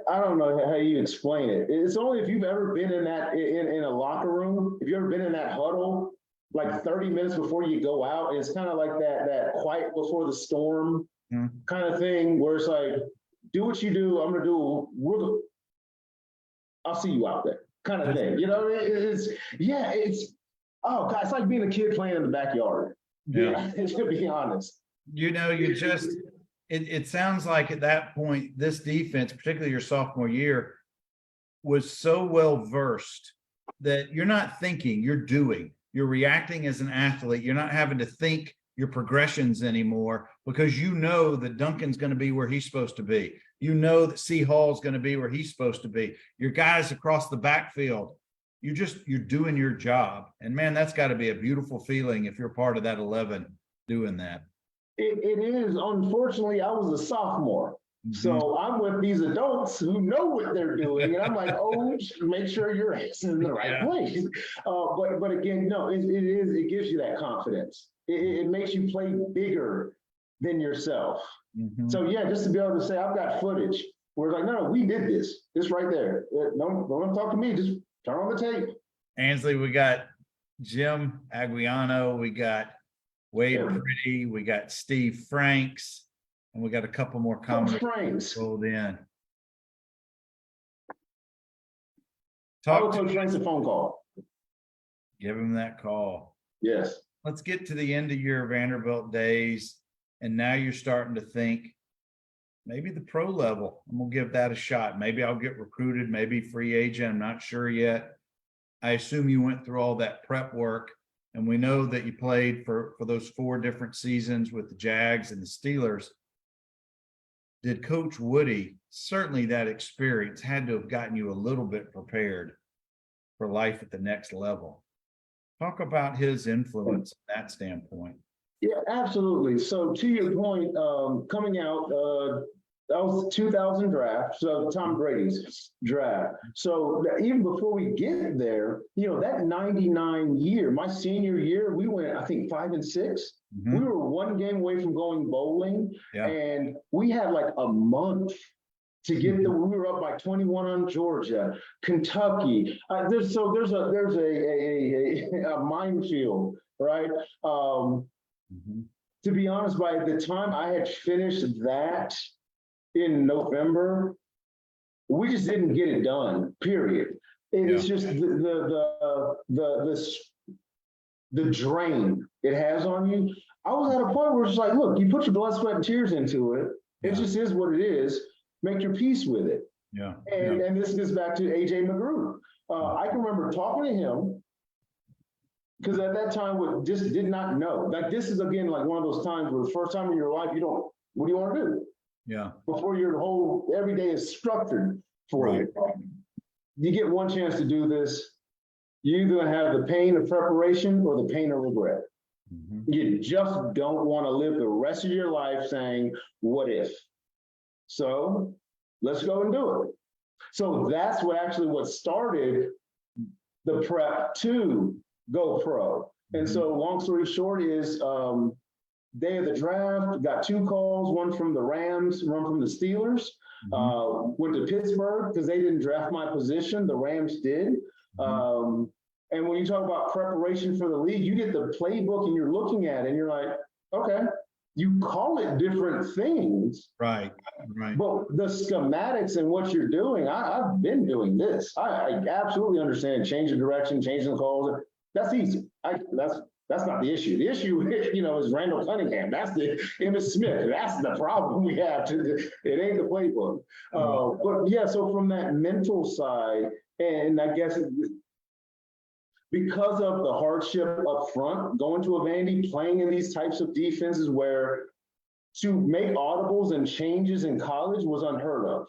I don't know how you explain it. It's only if you've ever been in that in a locker room, if you've ever been in that huddle, like 30 minutes before you go out, it's kind of like that quiet before the storm kind of thing, where it's like, do what you do, I'm gonna do. I'll see you out there, kind of thing. You know, it's oh God, it's like being a kid playing in the backyard. Yeah, to be honest. You know, it sounds like at that point, this defense, particularly your sophomore year, was so well versed that you're not thinking, you're doing. You're reacting as an athlete. You're not having to think your progressions anymore, because you know that Duncan's going to be where he's supposed to be. You know that C. Hall's going to be where he's supposed to be. Your guys across the backfield, you're doing your job. And man, that's got to be a beautiful feeling if you're part of that 11 doing that. It is. Unfortunately, I was a sophomore. So I'm with these adults who know what they're doing. And I'm like, oh, make sure your ass is in the right place. But again, no, it gives you that confidence. It makes you play bigger than yourself. So yeah, just to be able to say, I've got footage where it's like, no, we did this. This right there. Don't talk to me. Just turn on the tape. Ainsley, we got Jim Aguiano. We got Wade Pretty, we got Steve Franks, and we got a couple more comments rolled in. Talk to Franks a phone call. Give him that call. Yes. Let's get to the end of your Vanderbilt days, and now you're starting to think maybe the pro level. I'm gonna give that a shot. Maybe I'll get recruited, maybe free agent. I'm not sure yet. I assume you went through all that prep work. And we know that you played for those 4 different seasons with the Jags and the Steelers. Did Coach Woody, certainly that experience had to have gotten you a little bit prepared for life at the next level. Talk about his influence from that standpoint. Yeah, absolutely. So to your point, coming out, that was the 2000 draft, so Tom Brady's draft. So even before we get there, you know, that 99 year, my senior year, we went, I think, 5-6. We were 1 game away from going bowling, and we had like a month to get we were up by 21 on Georgia, Kentucky. There's a minefield, right? To be honest, by the time I had finished that in November, we just didn't get it done, period. It's just the drain it has on you. I was at a point where it's like, look, you put your blood, sweat, and tears into it. It just is what it is. Make your peace with it. And this gets back to AJ McGrew. I can remember talking to him, because at that time we just did not know. Like, this is again like one of those times where the first time in your life what do you want to do? Before your whole every day is structured for you. You get one chance to do this. You either have the pain of preparation or the pain of regret. You just don't want to live the rest of your life saying, what if? So let's go and do it. So that's what started the prep to go pro. And so long story short is, day of the draft, got 2 calls, one from the Rams, one from the Steelers. Went to Pittsburgh because they didn't draft my position. The Rams did. And when you talk about preparation for the league, you get the playbook and you're looking at it and you're like, okay, you call it different things. Right. But the schematics and what you're doing, I've been doing this. I absolutely understand changing direction, changing the calls. That's easy. That's not the issue. The issue, is Randall Cunningham. That's the Emmitt Smith. That's the problem we have. It ain't the playbook. But yeah, so from that mental side, and I guess because of the hardship up front, going to a Vandy, playing in these types of defenses where to make audibles and changes in college was unheard of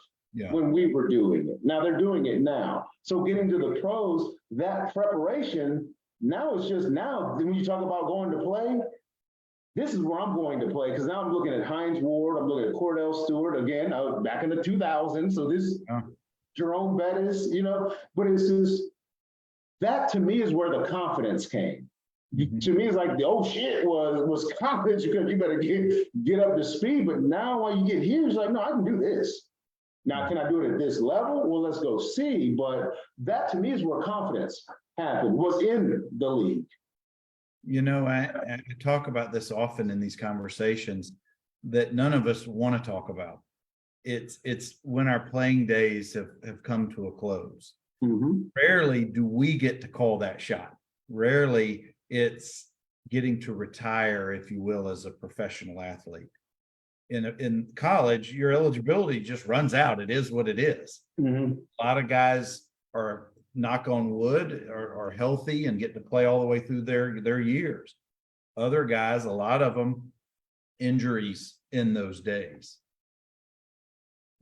when we were doing it. Now they're doing it now. So getting to the pros, that preparation, now it's just when you talk about going to play, this is where I'm going to play, because now I'm looking at Hines Ward, I'm looking at Cordell Stewart, again, back in the 2000s, so this Jerome Bettis, but it's just, that to me is where the confidence came. To me, it's like the old shit was confidence because you better get up to speed, but now when you get here, it's like, no, I can do this. Now, can I do it at this level? Well, let's go see. But that to me is where confidence happened, was in the league. You know, I talk about this often in these conversations that none of us want to talk about. It's when our playing days have come to a close. Rarely do we get to call that shot. Rarely it's getting to retire, if you will, as a professional athlete. In college, your eligibility just runs out. It is what it is. A lot of guys are, knock on wood, are healthy and get to play all the way through their years. Other guys, a lot of them, injuries in those days.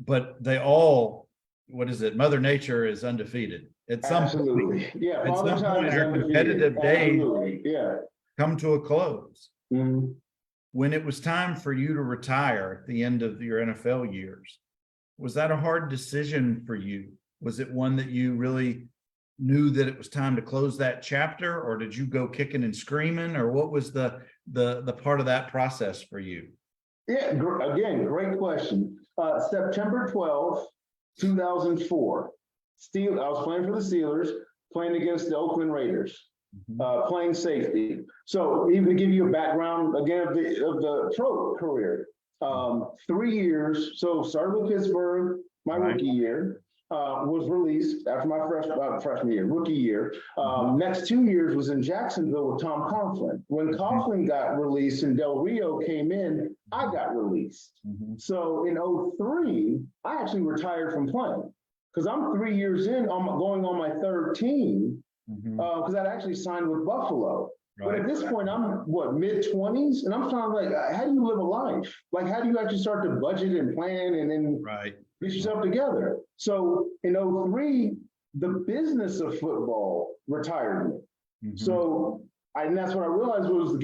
But they all, what is it? Mother Nature is undefeated. At some Absolutely. point, Yeah. at some Father Time point, is our undefeated. competitive days Absolutely. Yeah. come to a close. When it was time for you to retire at the end of your NFL years, was that a hard decision for you? Was it one that you really knew that it was time to close that chapter, or did you go kicking and screaming, or what was the part of that process for you? Yeah. Again, great question. September 12th, 2004. I was playing for the Steelers, playing against the Oakland Raiders. Playing safety. So even to give you a background again of the pro career, 3 years. So started with Pittsburgh, my rookie year, was released after my freshman year, rookie year. Next 2 years was in Jacksonville with Tom Coughlin. When Coughlin got released and Del Rio came in, I got released. So in 03, I actually retired from playing because I'm 3 years in, going on my third team. Because I'd actually signed with Buffalo. But at this point, I'm mid-20s, and I'm trying like, how do you live a life? Like, how do you actually start to budget and plan and then get yourself together? So in 03, the business of football retired me. So, and that's what I realized was the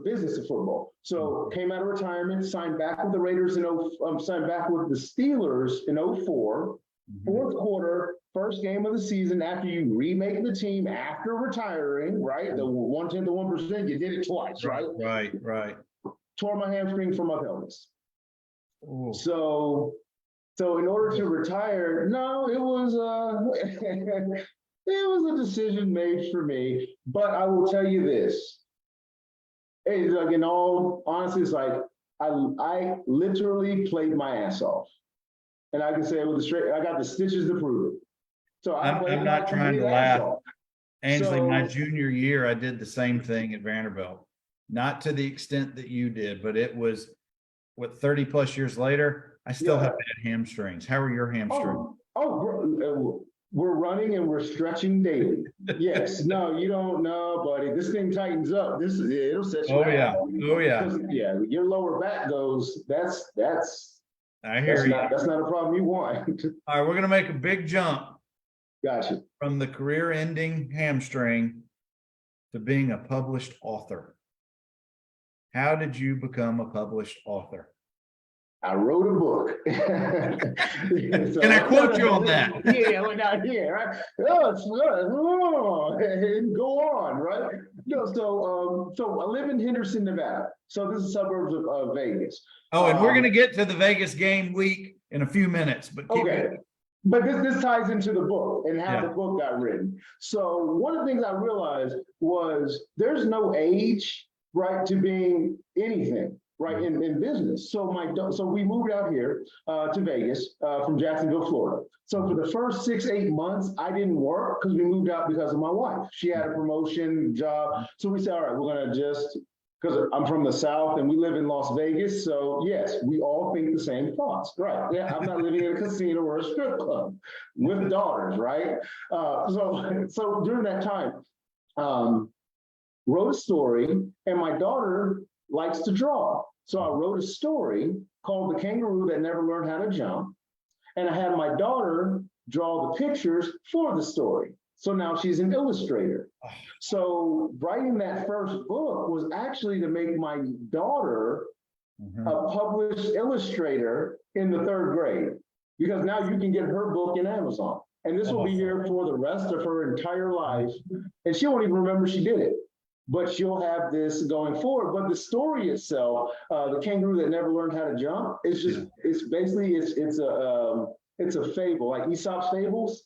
business of football. So came out of retirement, signed back with the Raiders signed back with the Steelers in 04. Fourth quarter, first game of the season after you remake the team after retiring, right? The 1/10 of 1%, you did it twice, right? Right. Tore my hamstring from my pelvis. So in order to retire, no, it was it was a decision made for me. But I will tell you this. It's like, in all honesty, it's like I literally played my ass off. And I can say it with I got the stitches to prove it. So I'm not trying to laugh. Ainsley, my junior year, I did the same thing at Vanderbilt. Not to the extent that you did, but it was, 30 plus years later, I still have bad hamstrings. How are your hamstrings? We're running and we're stretching daily. Yes. No, you don't know, buddy. This thing tightens up. It'll set you out. Yeah. Your lower back goes, I hear you. That's not a problem you want. All right, we're going to make a big jump. Gotcha. From the career-ending hamstring to being a published author. How did you become a published author? I wrote a book. Can I quote you on that? Yeah, we're not here, right? And go on, right? So I live in Henderson, Nevada. So this is suburbs of Vegas. Oh, and we're going to get to the Vegas game week in a few minutes, but keep it. But this ties into the book and how the book got written. So one of the things I realized was there's no age, right, to being anything, right, in business. So we moved out here to Vegas from Jacksonville, Florida. So for the first 6-8 months, I didn't work because we moved out because of my wife. She had a promotion job. So we said, all right, we're going to just, because I'm from the South and we live in Las Vegas. So yes, we all think the same thoughts, right? Yeah, I'm not living in a casino or a strip club with daughters, right? So during that time, wrote a story, and my daughter likes to draw. So I wrote a story called The Kangaroo That Never Learned How to Jump. And I had my daughter draw the pictures for the story. So now she's an illustrator. So writing that first book was actually to make my daughter a published illustrator in the 3rd grade, because now you can get her book in Amazon. And this will be here for the rest of her entire life. And she won't even remember she did it, but she'll have this going forward. But the story itself, The Kangaroo That Never Learned How to Jump, it's just, it's basically, it's it's a fable, like Aesop's fables.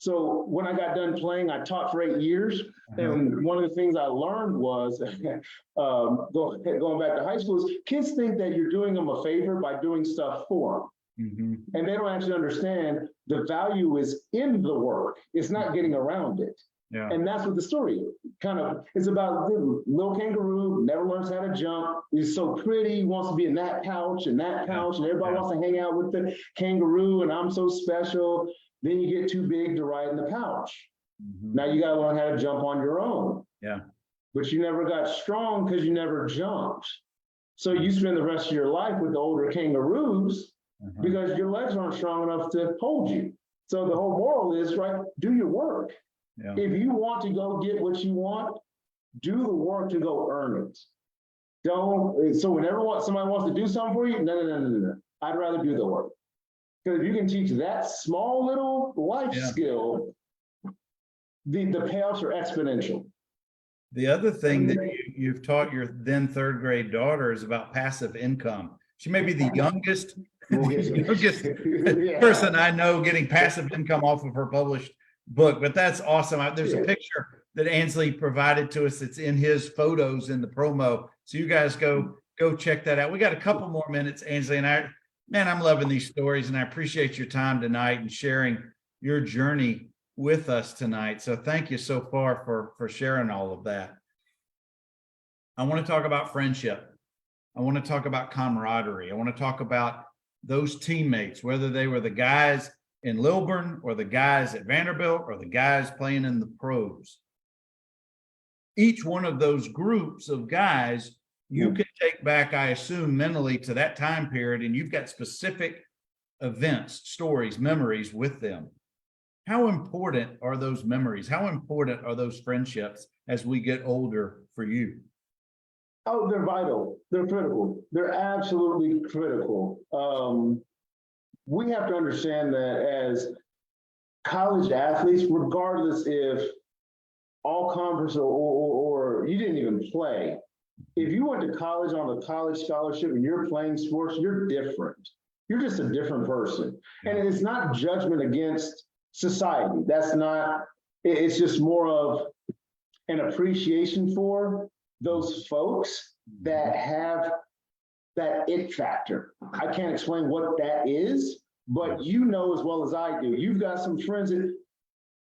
So when I got done playing, I taught for 8 years. And one of the things I learned was going back to high school is kids think that you're doing them a favor by doing stuff for them. And they don't actually understand the value is in the work. It's not getting around it. Yeah. And that's what the story kind of is about. The little kangaroo never learns how to jump. He's so pretty, he wants to be in that couch and everybody wants to hang out with the kangaroo, and I'm so special. Then you get too big to ride in the pouch. Now you got to learn how to jump on your own. Yeah. But you never got strong because you never jumped. So you spend the rest of your life with the older kangaroos because your legs aren't strong enough to hold you. So the whole moral is, right, do your work. Yeah. If you want to go get what you want, do the work to go earn it. Don't, so whenever somebody wants to do something for you, no. I'd rather do the work. Because if you can teach that small little life skill, the payoffs are exponential. The other thing that you've taught your then third grade daughter is about passive income. She may be the youngest person I know getting passive income off of her published book, but that's awesome. There's a picture that Ainsley provided to us. It's in his photos in the promo. So you guys go check that out. We got a couple more minutes, Ainsley, and I'm loving these stories, and I appreciate your time tonight and sharing your journey with us tonight. So thank you so far for sharing all of that. I want to talk about friendship. I want to talk about camaraderie. I want to talk about those teammates, whether they were the guys in Lilburn or the guys at Vanderbilt or the guys playing in the pros. Each one of those groups of guys, you can take back, I assume, mentally to that time period, and you've got specific events, stories, memories with them. How important are those memories? How important are those friendships as we get older for you? Oh, they're vital. They're critical. They're absolutely critical. We have to understand that as college athletes, regardless if all conference or you didn't even play, if you went to college on a college scholarship and you're playing sports, you're different. You're just a different person. And it's not judgment against society. That's not, it's just more of an appreciation for those folks that have that it factor. I can't explain what that is, but you know as well as I do. You've got some friends that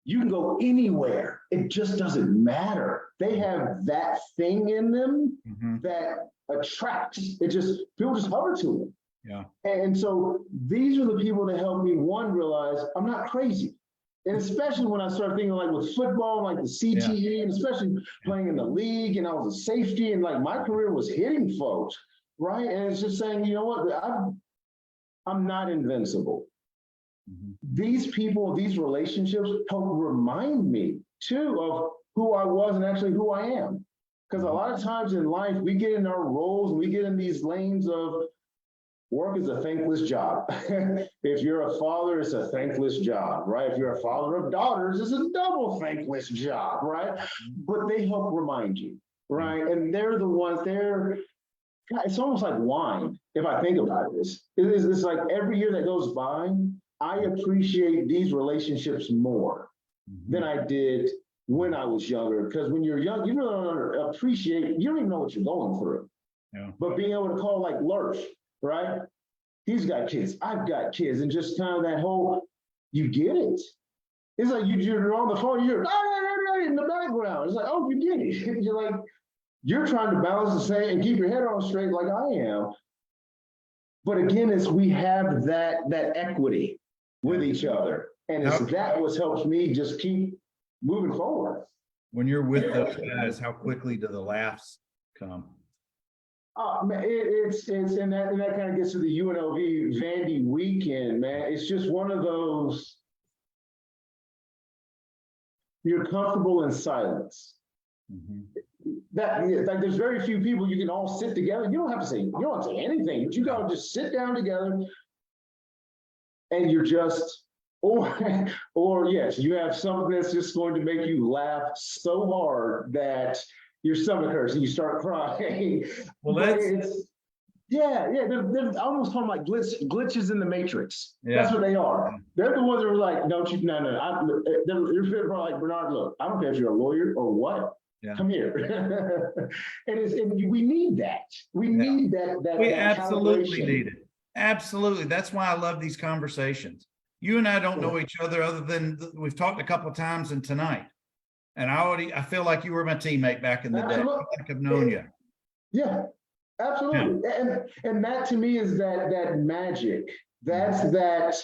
you can go anywhere. It just doesn't matter. They have that thing in them that attracts. People just hover to them. Yeah. And so these are the people that help me, one, realize I'm not crazy. And especially when I started thinking like with football, like the CTE, and especially playing in the league, and I was a safety, and like my career was hitting folks, right? And it's just saying, you know what, I'm not invincible. These people, these relationships help remind me too of who I was and actually who I am. Because a lot of times in life, we get in our roles and we get in these lanes of work is a thankless job. If you're a father, it's a thankless job, right? If you're a father of daughters, it's a double thankless job, right? But they help remind you, right? And they're the ones, it's almost like wine, if I think about this. It's like every year that goes by, I appreciate these relationships more than I did when I was younger. Because when you're young, you don't appreciate, you don't even know what you're going through. Yeah. But being able to call like Lurch, right? He's got kids, I've got kids, and just kind of that whole, you get it. It's like you're on the phone, you're in the background. It's like, oh, you get it. You're like, you're trying to balance the same and keep your head on straight like I am. But again, we have that equity with each other. And that what helps me just keep moving forward. When you're with those guys, how quickly do the laughs come? Man, it's and that kind of gets to the UNLV Vandy weekend, man. It's just one of those, you're comfortable in silence. That like there's very few people you can all sit together. You don't have to say anything, but you gotta just sit down together and you're just, or yes, you have something that's just going to make you laugh so hard that your stomach hurts and you start crying. Well, Yeah, yeah, they're almost talking like glitches in the matrix. That's Yeah. what they are. They're the ones that were like, don't you, no, no, they're like, Bernard, look, I don't care if you're a lawyer or what, Yeah. come here. And we need that. We Yeah. need that. We that absolutely calibration. need it. Absolutely. That's why I love these conversations. You and I don't know each other other than we've talked a couple of times and tonight. And I feel like you were my teammate back in the day. I feel like I've known you. Yeah, absolutely. And that to me is that magic. That's that.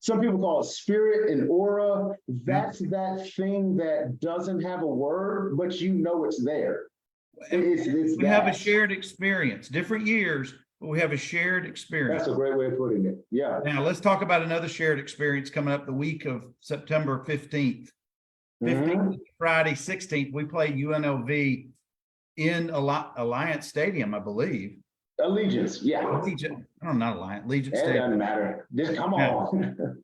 Some people call it spirit and aura. That's that thing that doesn't have a word, but you know it's there. We have a shared experience, different years, but we have a shared experience. That's a great way of putting it. Yeah. Now let's talk about another shared experience coming up the week of September 15th. 15th, Friday, 16th, we play UNLV in Alliance Stadium, I believe. Allegiance, yeah. Allegiant, I don't know, not Alliance, Allegiant It Stadium. doesn't matter. Just come on.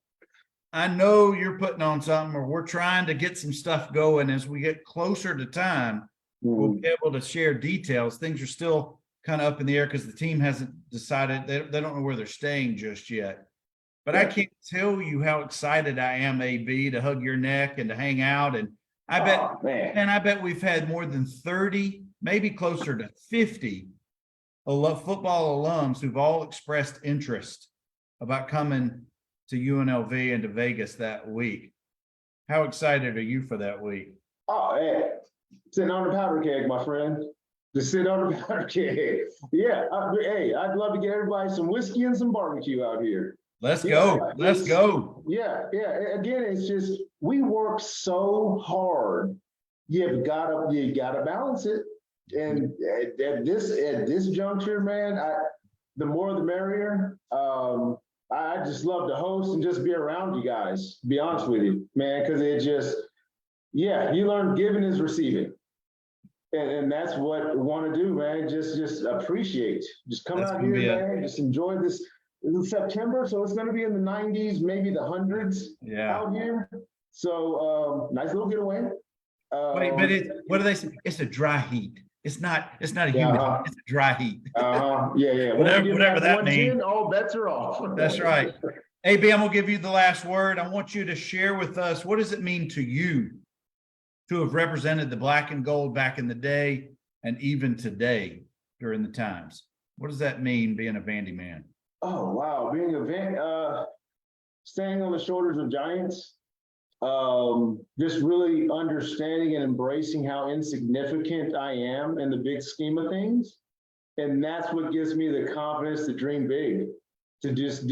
I know you're putting on something, or we're trying to get some stuff going. As we get closer to time, we'll be able to share details. Things are still kind of up in the air because the team hasn't decided. They don't know where they're staying just yet. But I can't tell you how excited I am, AB, to hug your neck and to hang out. And I bet we've had more than 30, maybe closer to 50 football alums who've all expressed interest about coming to UNLV and to Vegas that week. How excited are you for that week? Oh, hey, sitting on the powder keg, my friend. Just sit on the powder keg. Yeah, hey, I'd love to get everybody some whiskey and some barbecue out here. Let's go. Let's go. Yeah, yeah. Again, it's just we work so hard. You've got to balance it. And at this juncture, man, the more the merrier. I just love to host and just be around you guys. To be honest with you, man, because it just, you learn giving is receiving. And that's what we want to do, man. Just appreciate. Just come out here, man. Just enjoy this. In September, so it's going to be in the 90s, maybe the hundreds out here. So nice little getaway. But what do they say? It's a dry heat. It's not a humid heat. It's a dry heat. Yeah. Whatever that means. All bets are off. That's right. AB, I'm gonna give you the last word. I want you to share with us, what does it mean to you to have represented the black and gold back in the day and even today during the times? What does that mean being a Vandy man? Oh, wow. Being standing on the shoulders of giants, just really understanding and embracing how insignificant I am in the big scheme of things. And that's what gives me the confidence to dream big, to just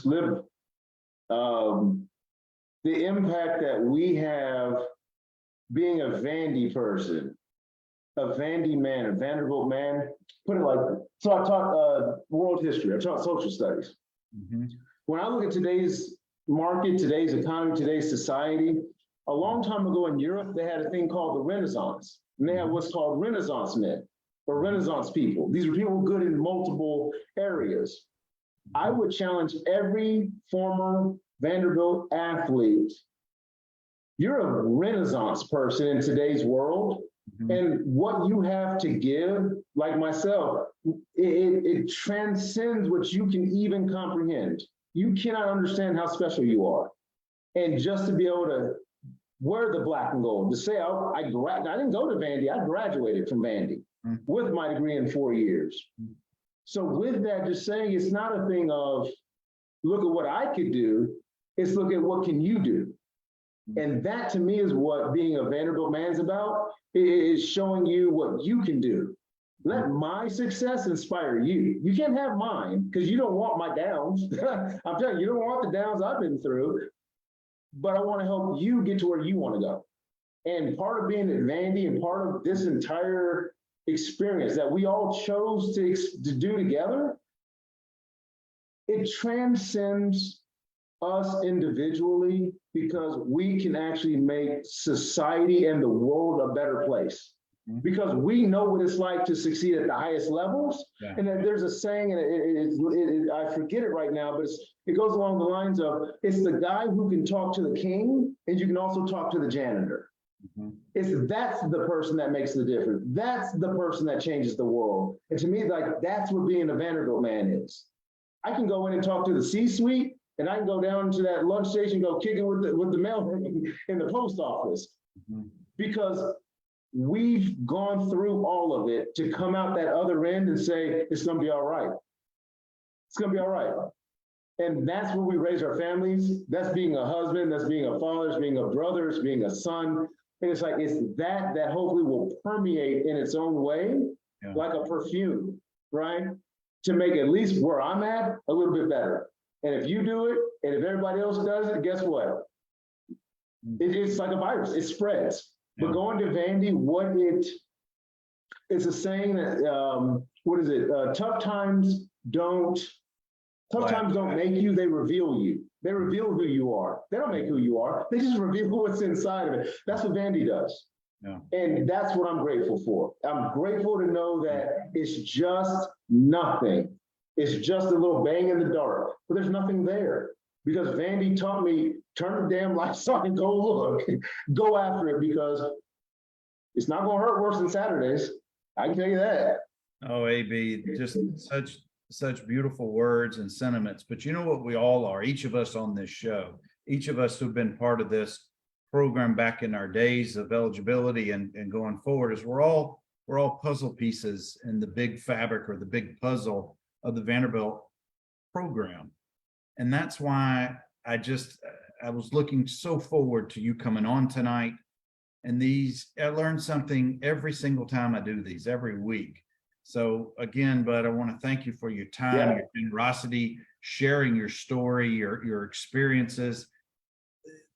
live. The impact that we have being a Vandy person, a Vandy man, a Vanderbilt man, put it like, so I taught world history, I taught social studies. When I look at today's market, today's economy, today's society, a long time ago in Europe, they had a thing called the Renaissance. And they have what's called Renaissance men or Renaissance people. These are people good in multiple areas. I would challenge every former Vanderbilt athlete. You're a Renaissance person in today's world. And what you have to give, like myself, it transcends what you can even comprehend. You cannot understand how special you are. And just to be able to wear the black and gold, to say, I didn't go to Vandy, I graduated from Vandy with my degree in 4 years. So with that, just saying it's not a thing of, look at what I could do, it's look at what can you do. And that to me is what being a Vanderbilt man's about, is showing you what you can do. Let my success inspire you. You can't have mine because you don't want my downs. I'm telling you, you don't want the downs I've been through, but I want to help you get to where you want to go. And part of being at Vandy and part of this entire experience that we all chose to do together, it transcends us individually because we can actually make society and the world a better place. Because we know what it's like to succeed at the highest levels. And then there's a saying, and I forget it right now, but it goes along the lines of, it's the guy who can talk to the king and you can also talk to the janitor. That's the person that makes the difference. That's the person that changes the world. And to me, like, that's what being a Vanderbilt man is. I can go in and talk to the C-suite, and I can go down to that lunch station, go kick it with the mail in the post office, because we've gone through all of it to come out that other end and say, it's gonna be all right. It's gonna be all right. And that's where we raise our families. That's being a husband, that's being a father, it's being a brother, it's being a son. And it's like, it's that hopefully will permeate in its own way, like a perfume, right? To make at least where I'm at a little bit better. And if you do it, and if everybody else does it, guess what? It's like a virus, it spreads. But going to Vandy, it's a saying that, what is it? Tough times don't make you, they reveal you. They reveal who you are. They don't make who you are. They just reveal what's inside of it. That's what Vandy does. Yeah. And that's what I'm grateful for. I'm grateful to know that it's just nothing. It's just a little bang in the dark, but there's nothing there. Because Vandy taught me, turn the damn lights on and go look, go after it, because it's not gonna hurt worse than Saturdays. I can tell you that. Oh, AB, just such beautiful words and sentiments. But you know what we all are, each of us on this show, each of us who've been part of this program back in our days of eligibility and going forward, is we're all puzzle pieces in the big fabric or the big puzzle of the Vanderbilt program. And that's why I was looking so forward to you coming on tonight. And I learn something every single time I do these, every week. So again, Bud, I want to thank you for your time, your generosity, sharing your story, your experiences.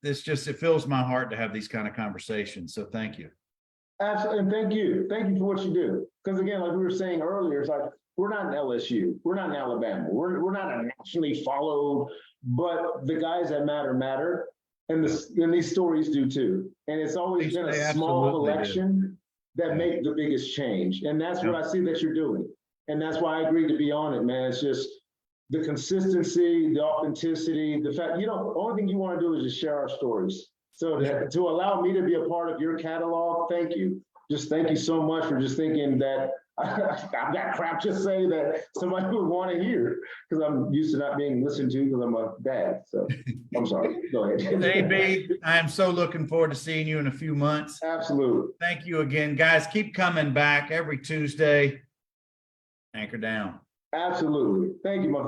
It fills my heart to have these kind of conversations. So thank you. Absolutely, and thank you. Thank you for what you do. Because again, like we were saying earlier, it's like, we're not in LSU, we're not in Alabama, we're not a nationally followed, but the guys that matter, and these stories do too. And it's always been a small collection that make the biggest change. And that's what I see that you're doing. And that's why I agreed to be on it, man. It's just the consistency, the authenticity, the fact, the only thing you want to do is just share our stories. So to allow me to be a part of your catalog, thank you. Just thank you so much for just thinking that I've got crap to say that somebody would want to hear, because I'm used to not being listened to because I'm a dad. So I'm sorry. Go ahead. AB, I am so looking forward to seeing you in a few months. Absolutely. Thank you again, guys. Keep coming back every Tuesday. Anchor down. Absolutely. Thank you, my